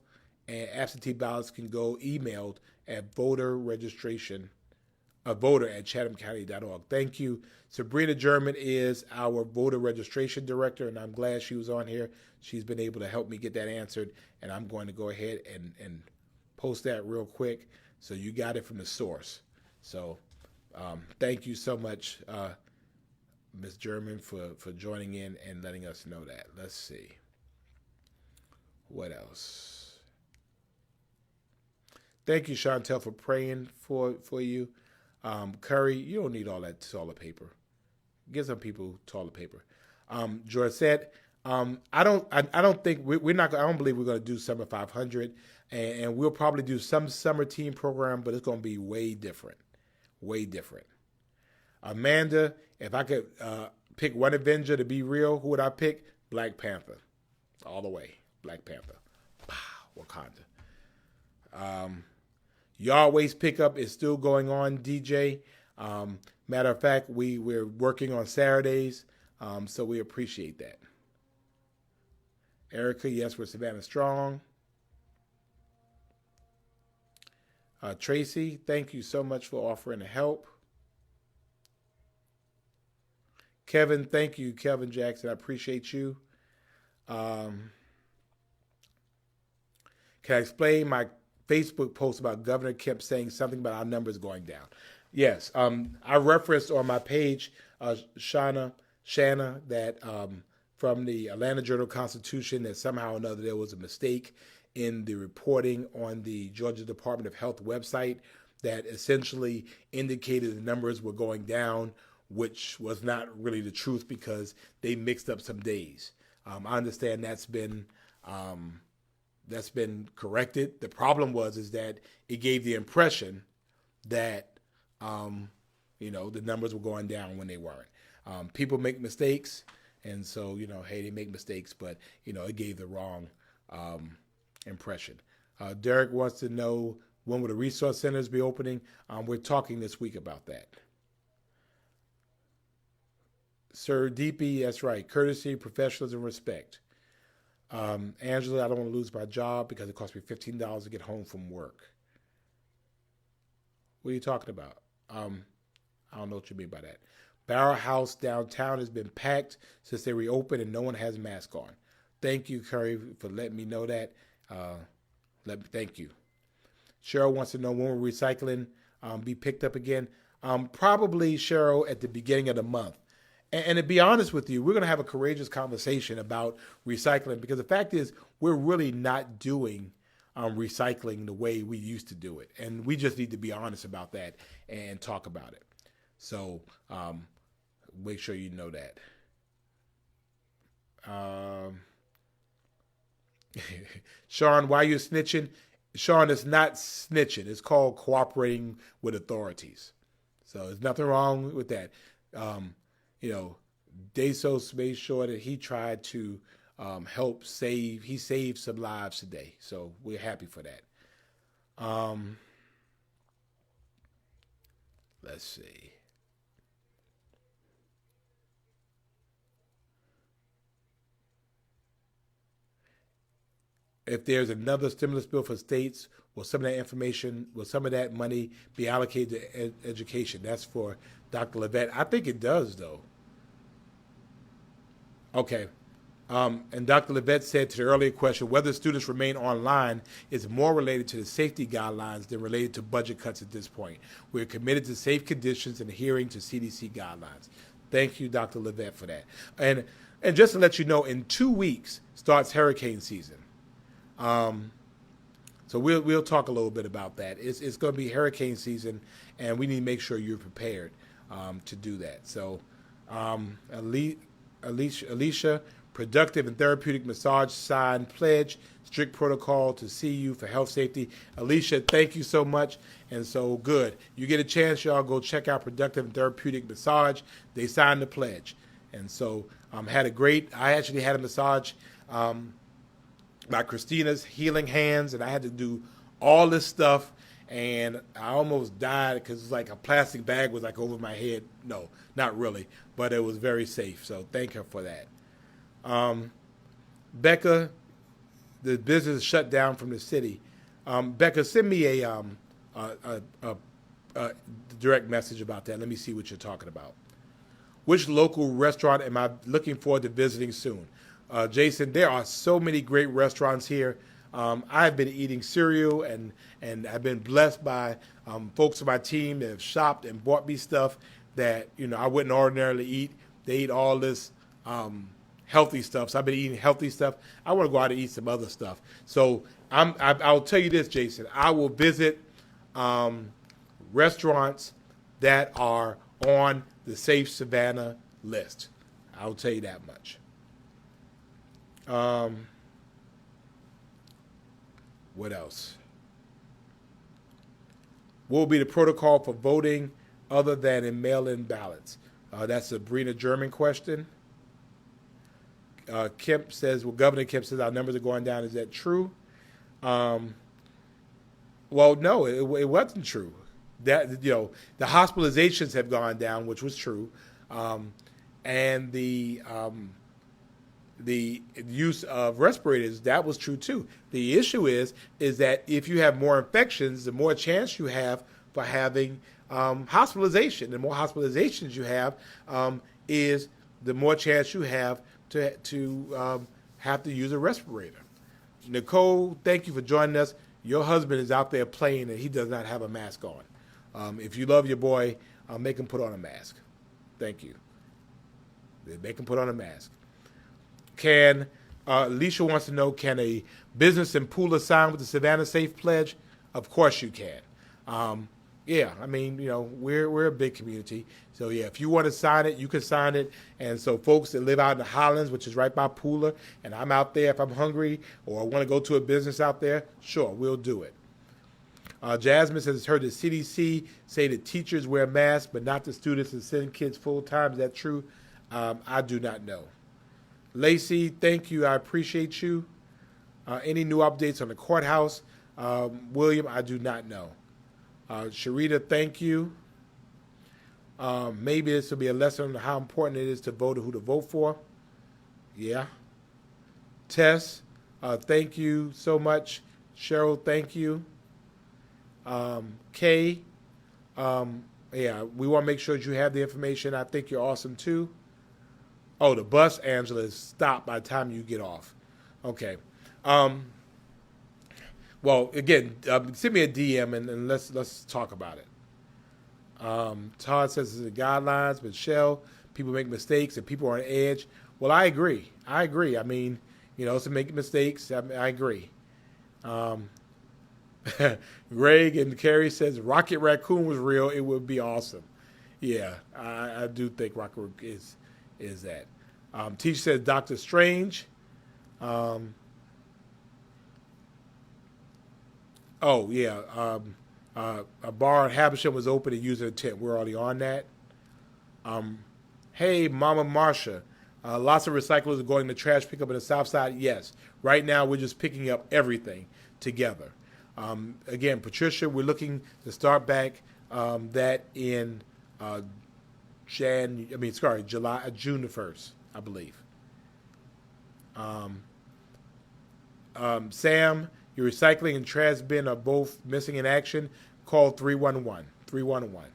and absentee ballots can go emailed at voter@chathamcounty.org. Thank you. Sabrina German is our voter registration director, and I'm glad she was on here. She's been able to help me get that answered, and I'm going to go ahead and post that real quick so you got it from the source. So thank you so much, Ms. German, for joining in and letting us know that. Let's see. What else? Thank you, Chantel, for praying for you. Curry, you don't need all that toilet paper. Get some people toilet paper. Georgette, I don't think we're not. I don't believe we're going to do Summer 500, and we'll probably do some summer team program, but it's going to be way different. Way different. Amanda, if I could pick one Avenger to be real, who would I pick? Black Panther, all the way. Black Panther. Wakanda. Yahweh's pickup is still going on, DJ. Matter of fact, we're working on Saturdays, so we appreciate that. Erica, yes, we're Savannah Strong. Tracy, thank you so much for offering to help. Kevin, thank you, Kevin Jackson. I appreciate you. Can I explain my Facebook post about Governor Kemp saying something about our numbers going down? Yes. I referenced on my page, Shanna, that from the Atlanta Journal-Constitution that somehow or another there was a mistake in the reporting on the Georgia Department of Health website that essentially indicated the numbers were going down, which was not really the truth because they mixed up some days. I understand that's been corrected. The problem is that it gave the impression that The numbers were going down when they weren't. People make mistakes, and so hey, they make mistakes, but it gave the wrong impression. Derek wants to know, when will the resource centers be opening? We're talking this week about that. Sir DP, that's right. Courtesy, professionalism, respect. Angela, I don't want to lose my job because it costs me $15 to get home from work. What are you talking about? I don't know what you mean by that. Barrel House downtown has been packed since they reopened and no one has a mask on. Thank you, Curry, for letting me know that. Thank you. Cheryl wants to know, when will recycling be picked up again? Probably, Cheryl, at the beginning of the month. And to be honest with you, we're going to have a courageous conversation about recycling, because the fact is we're really not doing recycling the way we used to do it. And we just need to be honest about that and talk about it. So make sure you know that. Sean, why are you snitching? Sean, it's not snitching. It's called cooperating with authorities. So there's nothing wrong with that. Desos made sure that he tried to he saved some lives today. So we're happy for that. Let's see. If there's another stimulus bill for states, will some of that money be allocated to education? That's for Dr. Levette. I think it does, though. Okay. And Dr. Levette said to the earlier question, whether students remain online is more related to the safety guidelines than related to budget cuts at this point. We're committed to safe conditions and adhering to CDC guidelines. Thank you, Dr. Levette, for that. And just to let you know, in 2 weeks starts hurricane season. So we'll talk a little bit about that. It's going to be hurricane season, and we need to make sure you're prepared to do that. So, Alicia, productive and therapeutic massage sign pledge, strict protocol to see you for health safety. Alicia, thank you so much. And so good. You get a chance, y'all go check out Productive and Therapeutic Massage. They signed the pledge. And so I actually had a massage by Christina's Healing Hands, and I had to do all this stuff, and I almost died because it's like a plastic bag was like over my head. No, not really, but it was very safe. So thank her for that. Becca, the business shut down from the city. Becca, send me a direct message about that. Let me see what you're talking about. Which local restaurant am I looking forward to visiting soon? Jason, there are so many great restaurants here. I've been eating cereal, and I've been blessed by folks on my team that have shopped and bought me stuff that I wouldn't ordinarily eat. They eat all this healthy stuff, so I've been eating healthy stuff. I want to go out and eat some other stuff. So I'll tell you this, Jason. I will visit restaurants that are on the Safe Savannah list. I'll tell you that much. What else? What will be the protocol for voting other than in mail-in ballots? That's a Sabrina German question. Governor Kemp says our numbers are going down. Is that true? Well, no, it wasn't true. That the hospitalizations have gone down, which was true, and the use of respirators, that was true too. The issue is that if you have more infections, the more chance you have for having hospitalization. The more hospitalizations you have, is the more chance you have to have to use a respirator. Nicole, thank you for joining us. Your husband is out there playing and he does not have a mask on. If you love your boy, make him put on a mask. Thank you. Make him put on a mask. Alicia wants to know, can a business in Pooler sign with the Savannah Safe Pledge? Of course you can. Yeah, I mean, we're a big community. So, yeah, if you want to sign it, you can sign it. And so folks that live out in the Highlands, which is right by Pooler, and I'm out there if I'm hungry or I want to go to a business out there, sure, we'll do it. Jasmine says, heard the CDC say that teachers wear masks, but not the students and send kids full time. Is that true? I do not know. Lacey, thank you. I appreciate you. Any new updates on the courthouse? William, I do not know. Sharita, thank you. Maybe this will be a lesson on how important it is to vote and who to vote for. Yeah. Tess, thank you so much. Cheryl, thank you. Kay, yeah, we want to make sure that you have the information. I think you're awesome too. Oh, the bus, Angela, is stopped by the time you get off. Okay. Well, again, send me a DM and let's talk about it. Todd says it's the guidelines, but Michelle, people make mistakes and people are on edge. Well, I agree. I mean, to make mistakes, I agree. Greg and Carrie says Rocket Raccoon was real. It would be awesome. Yeah, I do think Rocket is that. Teacher says Doctor Strange. Oh yeah. A bar in Havisham was open and using a tent. We're already on that. Hey, Mama Marsha. Lots of recyclers are going to trash pickup in the South Side. Yes. Right now, we're just picking up everything together. Again, Patricia, we're looking to start back that in June the 1st, I believe. Sam, your recycling and trash bin are both missing in action. Call 311. 311.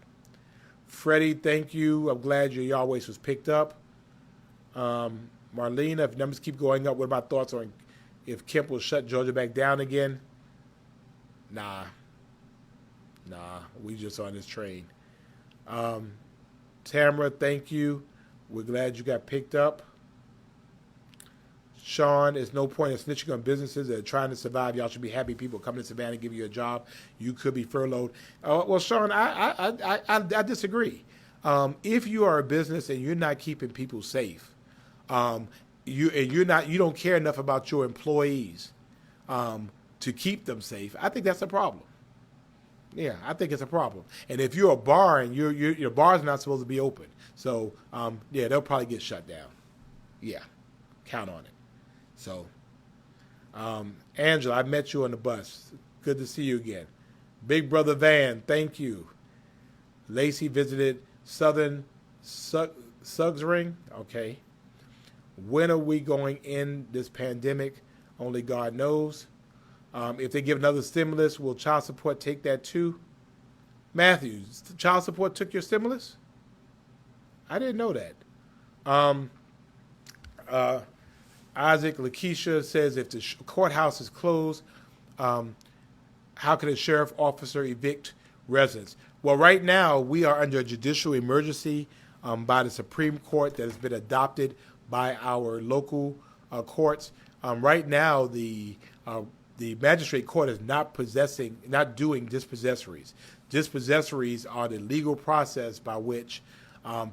Freddie, thank you. I'm glad your Yahweh was picked up. Marlena, if numbers keep going up, what are my thoughts on if Kemp will shut Georgia back down again? Nah, we just on this train. Tamara, thank you. We're glad you got picked up. Sean, there's no point in snitching on businesses that are trying to survive. Y'all should be happy people coming to Savannah and give you a job. You could be furloughed. Well, Sean, I disagree. If you are a business and you're not keeping people safe, you don't care enough about your employees to keep them safe, I think that's a problem. Yeah, I think it's a problem. And if you're a bar and your bar's not supposed to be open, so yeah, they'll probably get shut down. Yeah, count on it. So, Angela, I met you on the bus. Good to see you again. Big Brother Van, thank you. Lacey visited Southern Suggs Ring. Okay. When are we going in this pandemic? Only God knows. If they give another stimulus, will child support take that too? Matthews, child support took your stimulus? I didn't know that. Isaac Lakeisha says if the courthouse is closed, how can a sheriff officer evict residents? Well, right now we are under a judicial emergency by the Supreme Court that has been adopted by our local courts. Right now, the magistrate court is not doing dispossessories. Dispossessories are the legal process by which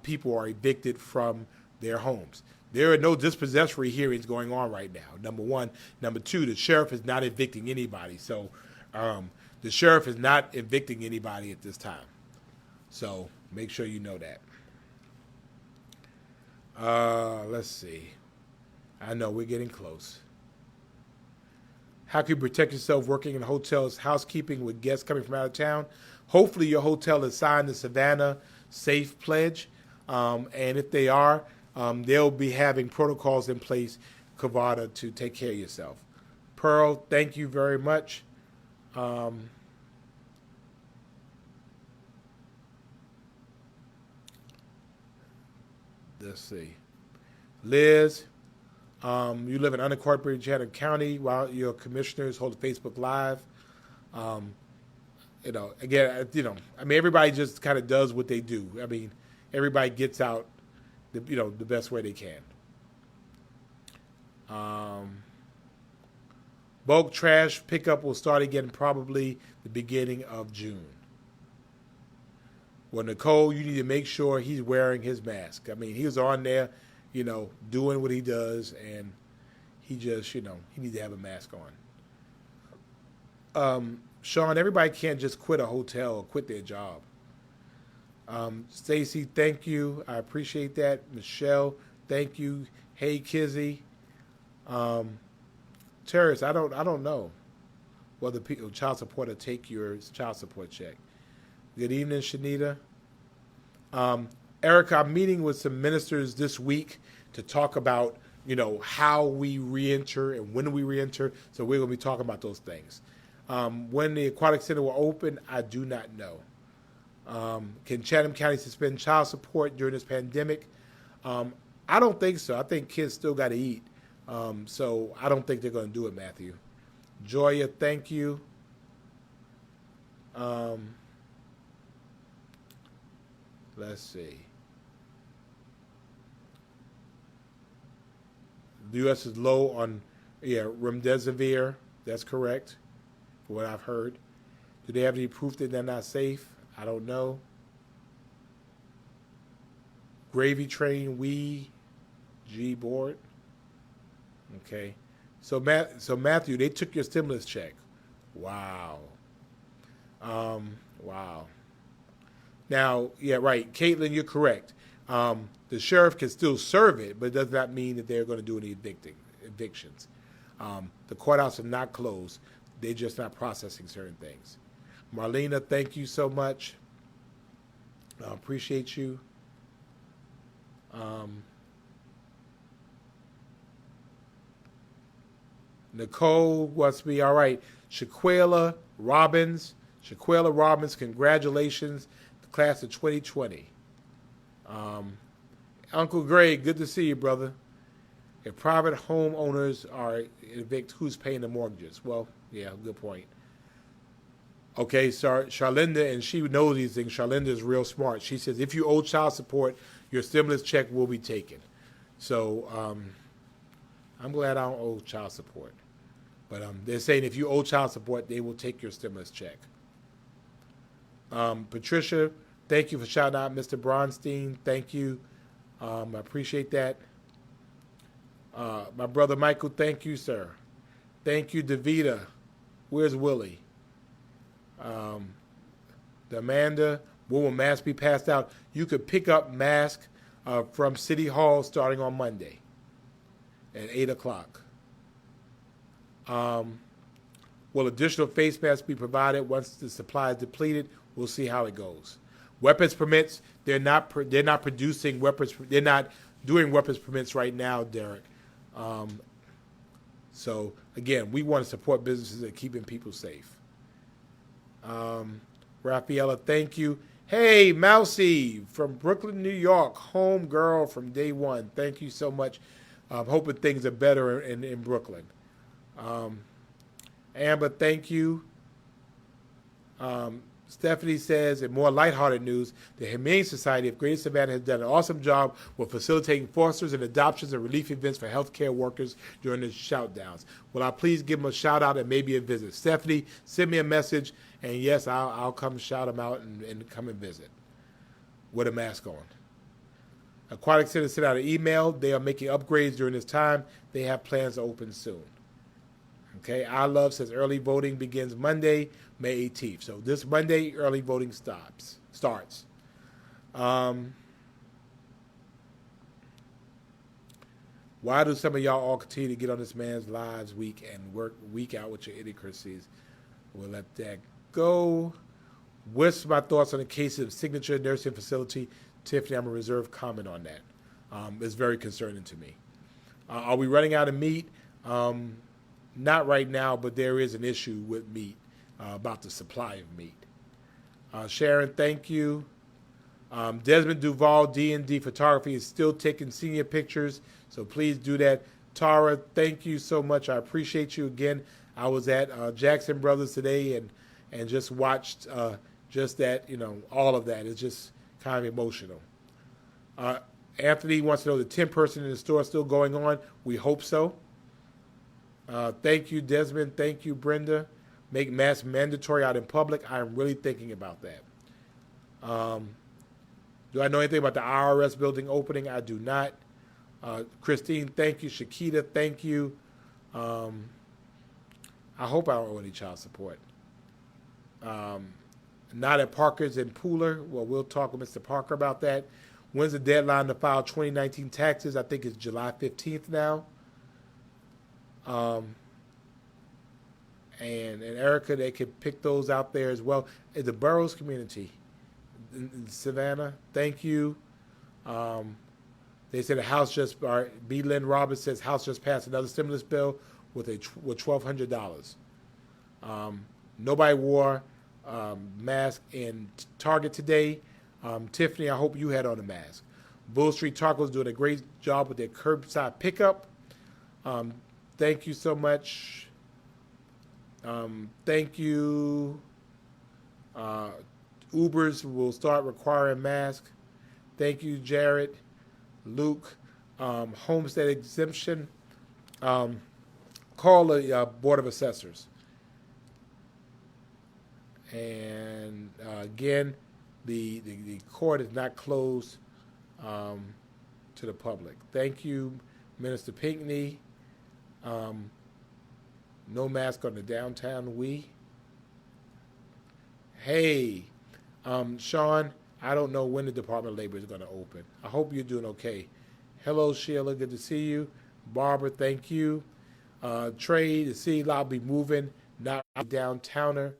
people are evicted from their homes. There are no dispossessory hearings going on right now, number one. Number two, the sheriff is not evicting anybody. So the sheriff is not evicting anybody at this time. So make sure you know that. Let's see. I know we're getting close. How can you protect yourself working in hotels, housekeeping with guests coming from out of town? Hopefully your hotel has signed the Savannah Safe Pledge. And if they are, they'll be having protocols in place, Kavada, to take care of yourself. Pearl, thank you very much. Let's see. Liz, you live in unincorporated Chatham County while your commissioners hold a Facebook Live. Everybody just kind of does what they do. I mean, everybody gets out the best way they can. Bulk trash pickup will start again probably the beginning of June. Well, Nicole, you need to make sure he's wearing his mask. I mean, he was on there, doing what he does, and he just, he needs to have a mask on. Sean, everybody can't just quit a hotel or quit their job. Stacy, thank you. I appreciate that. Michelle, thank you. Hey, Kizzy. Terrence, I don't know whether people, child support will take your child support check. Good evening, Shanita. Erica, I'm meeting with some ministers this week to talk about, how we reenter and when we reenter. So we're going to be talking about those things. When the aquatic center will open, I do not know. Can Chatham County suspend child support during this pandemic? I don't think so. I think kids still got to eat. So I don't think they're going to do it, Matthew. Joya, thank you. Let's see. The U.S. is low on, remdesivir. That's correct, for what I've heard. Do they have any proof that they're not safe? I don't know. Gravy Train, G board. Okay. So Matthew, they took your stimulus check. Wow. Wow. Now, yeah, right. Caitlin, you're correct. The sheriff can still serve it, but it does not mean that they're going to do any evictions. The courthouse is not closed. They're just not processing certain things. Marlena, thank you so much. I appreciate you. Nicole wants to be all right. Shaquela Robbins, congratulations, the class of 2020. Uncle Greg, good to see you, brother. If private homeowners are evict, who's paying the mortgages? Well, yeah, good point. Okay, Charlinda, and she knows these things. Charlinda is real smart. She says if you owe child support, your stimulus check will be taken. So I'm glad I don't owe child support. But they're saying if you owe child support, they will take your stimulus check. Patricia, thank you for shouting out Mr. Bronstein. Thank you. I appreciate that. My brother Michael, thank you, sir. Thank you, Davida. Where's Willie? Amanda, when will masks be passed out? You could pick up masks from City Hall starting on Monday at 8 o'clock. Will additional face masks be provided once the supply is depleted? We'll see how it goes. Weapons permits, they're not producing weapons. They're not doing weapons permits right now, Derek. So again, we want to support businesses that are keeping people safe. Rafaela, thank you. Hey, Mousy from Brooklyn, New York, home girl from day one. Thank you so much. I'm hoping things are better in Brooklyn. Amber, thank you. Stephanie says, in more lighthearted news, the Humane Society of Greater Savannah has done an awesome job with facilitating fosters and adoptions and relief events for healthcare workers during the shoutdowns. Will I please give them a shout out and maybe a visit? Stephanie, send me a message, and yes, I'll come shout them out and come and visit with a mask on. Aquatic Center sent out an email. They are making upgrades during this time. They have plans to open soon. Okay, I Love says early voting begins Monday, May 18th. So this Monday, early voting starts. Why do some of y'all all continue to get on this man's lives week and work week out with your idiosyncrasies? We'll let that go. What's my thoughts on the case of Signature Nursing Facility? Tiffany, I'm going to reserve comment on that. It's very concerning to me. Are we running out of meat? Not right now, but there is an issue with meat, about the supply of meat. Sharon, thank you. Desmond Duval, D&D Photography, is still taking senior pictures, so please do that. Tara, thank you so much. I appreciate you again. I was at Jackson Brothers today and just watched just that, all of that. It's just kind of emotional. Anthony wants to know the 10-person in the store still going on. We hope so. Thank you, Desmond. Thank you, Brenda. Make masks mandatory out in public. I'm really thinking about that. Do I know anything about the IRS building opening? I do not. Christine, thank you. Shakita, thank you. I hope I don't owe any child support. Not at Parker's in Pooler. Well, we'll talk with Mr. Parker about that. When's the deadline to file 2019 taxes? I think it's July 15th now. And Erica, they can pick those out there as well. In the Burroughs community in Savannah, thank you. They said the House just, B. Lynn Roberts says House just passed another stimulus bill with $1,200. Nobody wore mask in Target today. Tiffany, I hope you had on a mask. Bull Street Tacos doing a great job with their curbside pickup. Thank you so much. Thank you. Ubers will start requiring masks. Thank you, Jared. Luke. Homestead exemption. Call the Board of Assessors. And again, the court is not closed to the public. Thank you, Minister Pinckney. No mask on the downtown we. Hey, Sean, I don't know when the Department of Labor is going to open. I hope you're doing okay. Hello, Sheila. Good to see you. Barbara, thank you. Trey, the city lobby moving, not downtowner.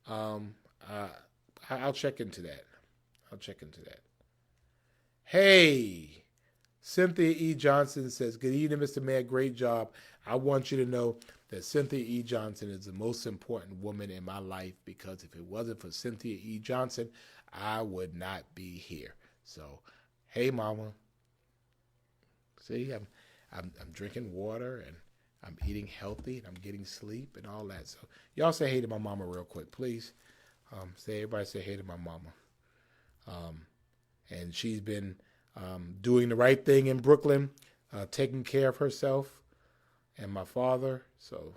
I'll check into that. Hey, Cynthia E. Johnson says, good evening, Mr. Mayor. Great job. I want you to know that Cynthia E. Johnson is the most important woman in my life, because if it wasn't for Cynthia E. Johnson, I would not be here. So, hey, Mama. See, I'm drinking water, and I'm eating healthy, and I'm getting sleep and all that. So, y'all say hey to my mama real quick, please. Everybody say hey to my mama. And she's been doing the right thing in Brooklyn, taking care of herself and my father. So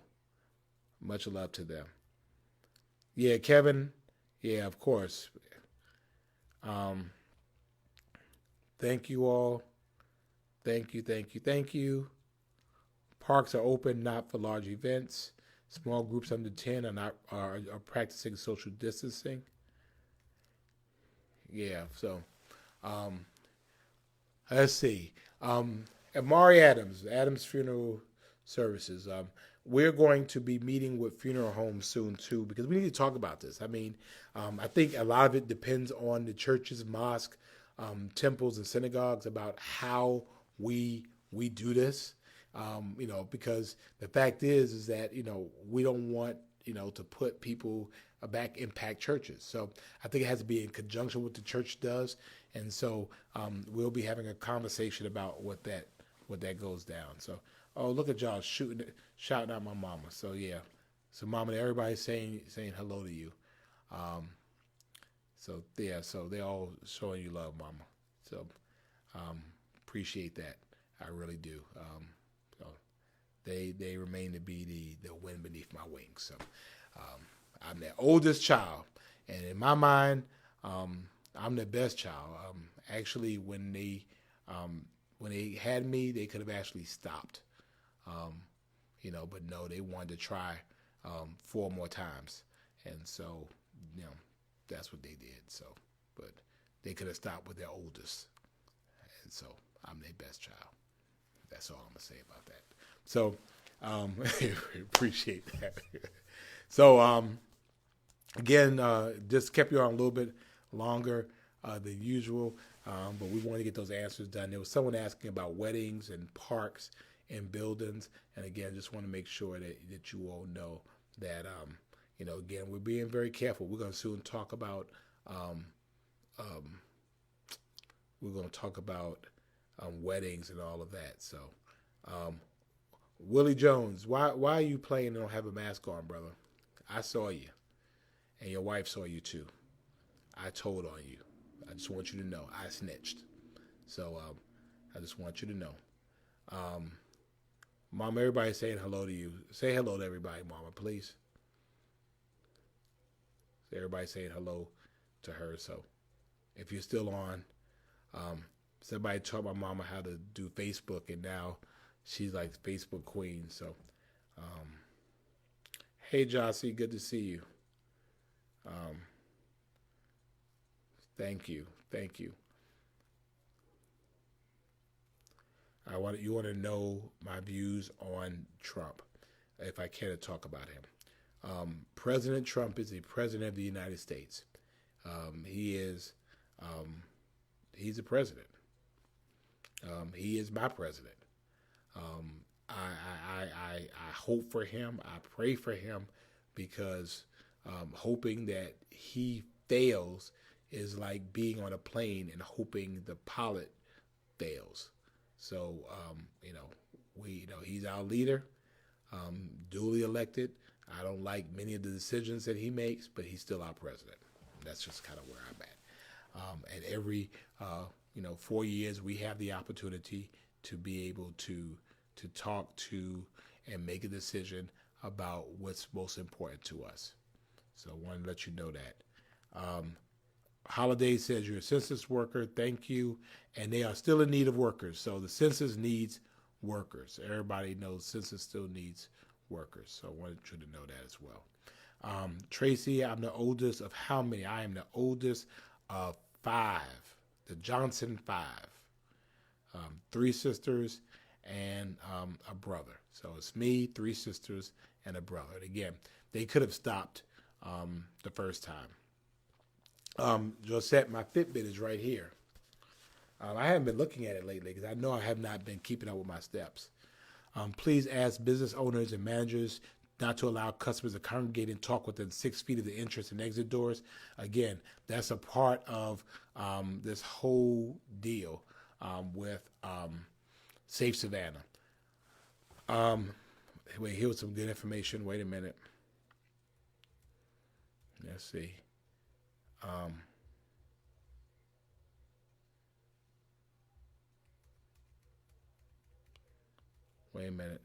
much love to them. Yeah, Kevin. Yeah, of course. Thank you all. Thank you. Parks are open, not for large events. Small groups under 10 are practicing social distancing. Yeah, so let's see. Amari Adams Funeral Services. We're going to be meeting with funeral homes soon too, because we need to talk about this. I mean, I think a lot of it depends on the churches, mosques, temples, and synagogues about how we do this. Because the fact is that we don't want to put people back impact churches. So I think it has to be in conjunction with what the church does, and so we'll be having a conversation about what that goes down. So look at y'all shouting out my mama. So yeah, so mama, everybody's saying hello to you. So yeah, so they all showing you love, mama. So appreciate that. I really do. So they remain to be the wind beneath my wings. So I'm their oldest child, and in my mind, I'm their best child. Actually, when they had me, they could have actually stopped. But no, they wanted to try 4 more times, and so that's what they did. So, but they could have stopped with their oldest, and so I'm their best child. That's all I'm gonna say about that. So, appreciate that. So, again, just kept you on a little bit longer than usual, but we wanted to get those answers done. There was someone asking about weddings and parks and buildings, and again, just want to make sure that you all know that, again, we're being very careful. We're going to soon talk about, weddings and all of that. So, Willie Jones, why are you playing and don't have a mask on, brother? I saw you, and your wife saw you too. I told on you. I just want you to know I snitched. So I just want you to know. Mama, everybody's saying hello to you. Say hello to everybody, Mama, please. Everybody's saying hello to her. So if you're still on, somebody taught my mama how to do Facebook, and now she's like Facebook queen. So, hey, Jossie, good to see you. Um, thank you, thank you. You want to know my views on Trump, if I care to talk about him. President Trump is the president of the United States. He is um, he's a president. He is my president. Um, I hope for him. I pray for him because hoping that he fails is like being on a plane and hoping the pilot fails. So he's our leader, duly elected. I don't like many of the decisions that he makes, but he's still our president. That's just kind of where I'm at. And every 4 years, we have the opportunity to be able to talk to and make a decision about what's most important to us. So I want to let you know that. Um, Holiday says you're a census worker. Thank you. And they are still in need of workers. So the census needs workers. Everybody knows census still needs workers. So I wanted you to know that as well. Tracy, I'm the oldest of how many? I am the oldest of five, the Johnson five. Three sisters and a brother. So it's me, three sisters, and a brother. And again, they could have stopped the first time. Josette, my Fitbit is right here. I haven't been looking at it lately because I know I have not been keeping up with my steps. Please ask business owners and managers not to allow customers to congregate and talk within 6 feet of the entrance and exit doors. Again, that's a part of this whole deal with Safe Savannah. Wait, here was some good information. Wait a minute. Let's see. Wait a minute.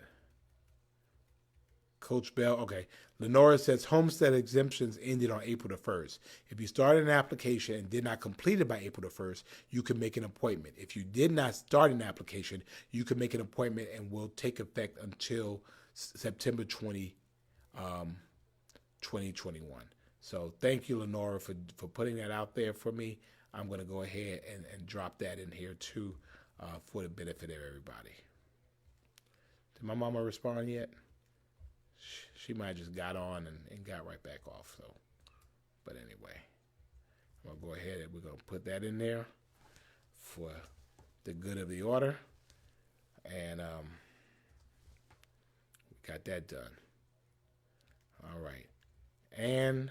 Coach Bell, okay. Lenora says homestead exemptions ended on April the 1st. If you started an application and did not complete it by April the 1st, you can make an appointment. If you did not start an application, you can make an appointment and will take effect until September 2021. So thank you, Lenora, for putting that out there for me. I'm going to go ahead and drop that in here too for the benefit of everybody. Did my mama respond yet? She might have just got on and got right back off. So, but anyway, I'm going to go ahead and we're going to put that in there for the good of the order. And we got that done. All right. And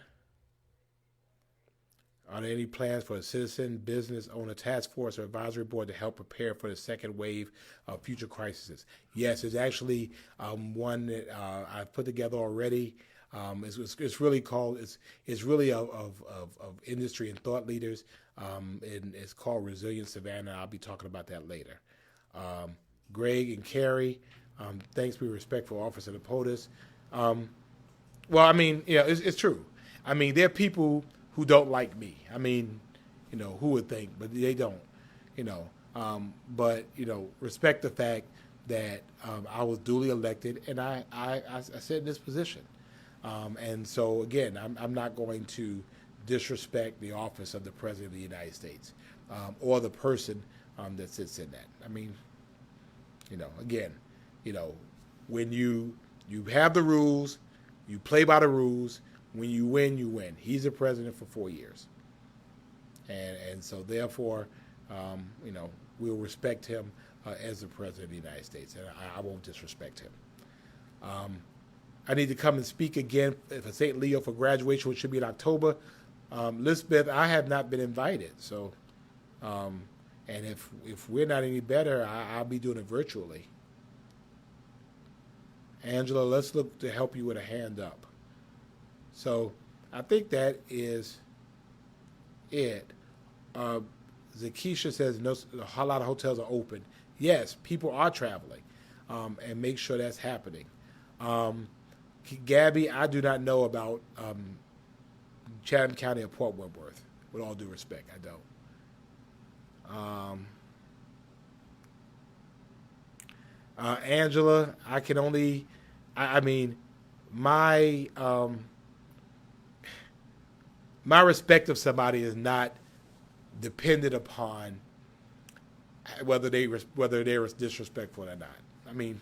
are there any plans for a citizen business owner task force or advisory board to help prepare for the second wave of future crises? Yes, it's actually one that I've put together already. It's really called it's really of industry and thought leaders. And it's called Resilient Savannah. I'll be talking about that later. Greg and Carrie, thanks for your respectful office of the POTUS. Well, I mean, yeah, it's true. I mean, there are people who don't like me. I mean, who would think, but they don't, but, respect the fact that I was duly elected and I sat in this position. And so, again, I'm not going to disrespect the office of the President of the United States or the person that sits in that. I mean, again, when you have the rules, you play by the rules. When you win, you win. He's the president for 4 years. And so, therefore, we'll respect him as the president of the United States. And I won't disrespect him. I need to come and speak again for St. Leo for graduation, which should be in October. Lisbeth, I have not been invited. So, and if we're not any better, I'll be doing it virtually. Angela, let's look to help you with a hand up. So I think that is it. Zakisha says a lot of hotels are open. Yes, people are traveling, and make sure that's happening. Gabby, I do not know about Chatham County or Port Woodworth. With all due respect, I don't. Angela, I can only, I mean, my my respect of somebody is not dependent upon whether they're disrespectful or not. I mean,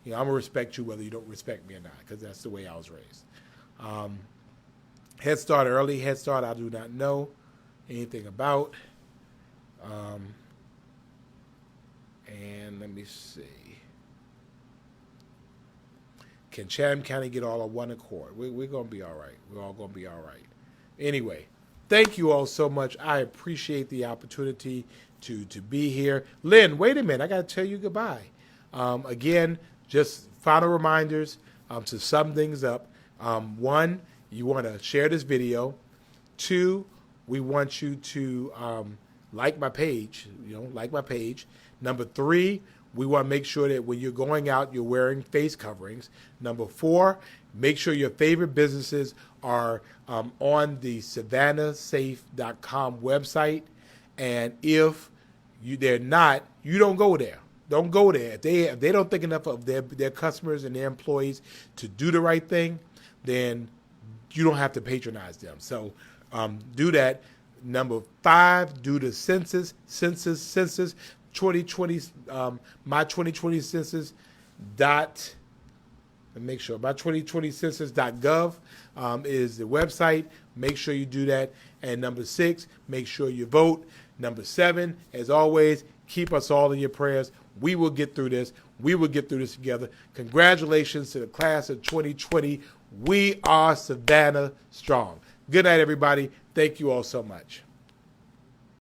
I'm gonna respect you whether you don't respect me or not, because that's the way I was raised. Head Start, early Head Start, I do not know anything about. And let me see. Can Chatham County get all on one accord? We're going to be all right. We're all going to be all right. Anyway, thank you all so much. I appreciate the opportunity to be here. Lynn, wait a minute. I got to tell you goodbye. Again, just final reminders to sum things up. One, you want to share this video. Two, we want you to like my page, like my page. Number three, we want to make sure that when you're going out, you're wearing face coverings. Number four, make sure your favorite businesses are on the SavannahSafe.com website. And if they're not, you don't go there. Don't go there. If they don't think enough of their customers and their employees to do the right thing, then you don't have to patronize them. So do that. Number five, do the census 2020, my 2020 census dot, make sure, my 2020 census.gov is the website. Make sure you do that. And number six, make sure you vote. Number seven, as always, keep us all in your prayers. We will get through this. We will get through this together. Congratulations to the class of 2020. We are Savannah Strong. Good night, everybody. Thank you all so much.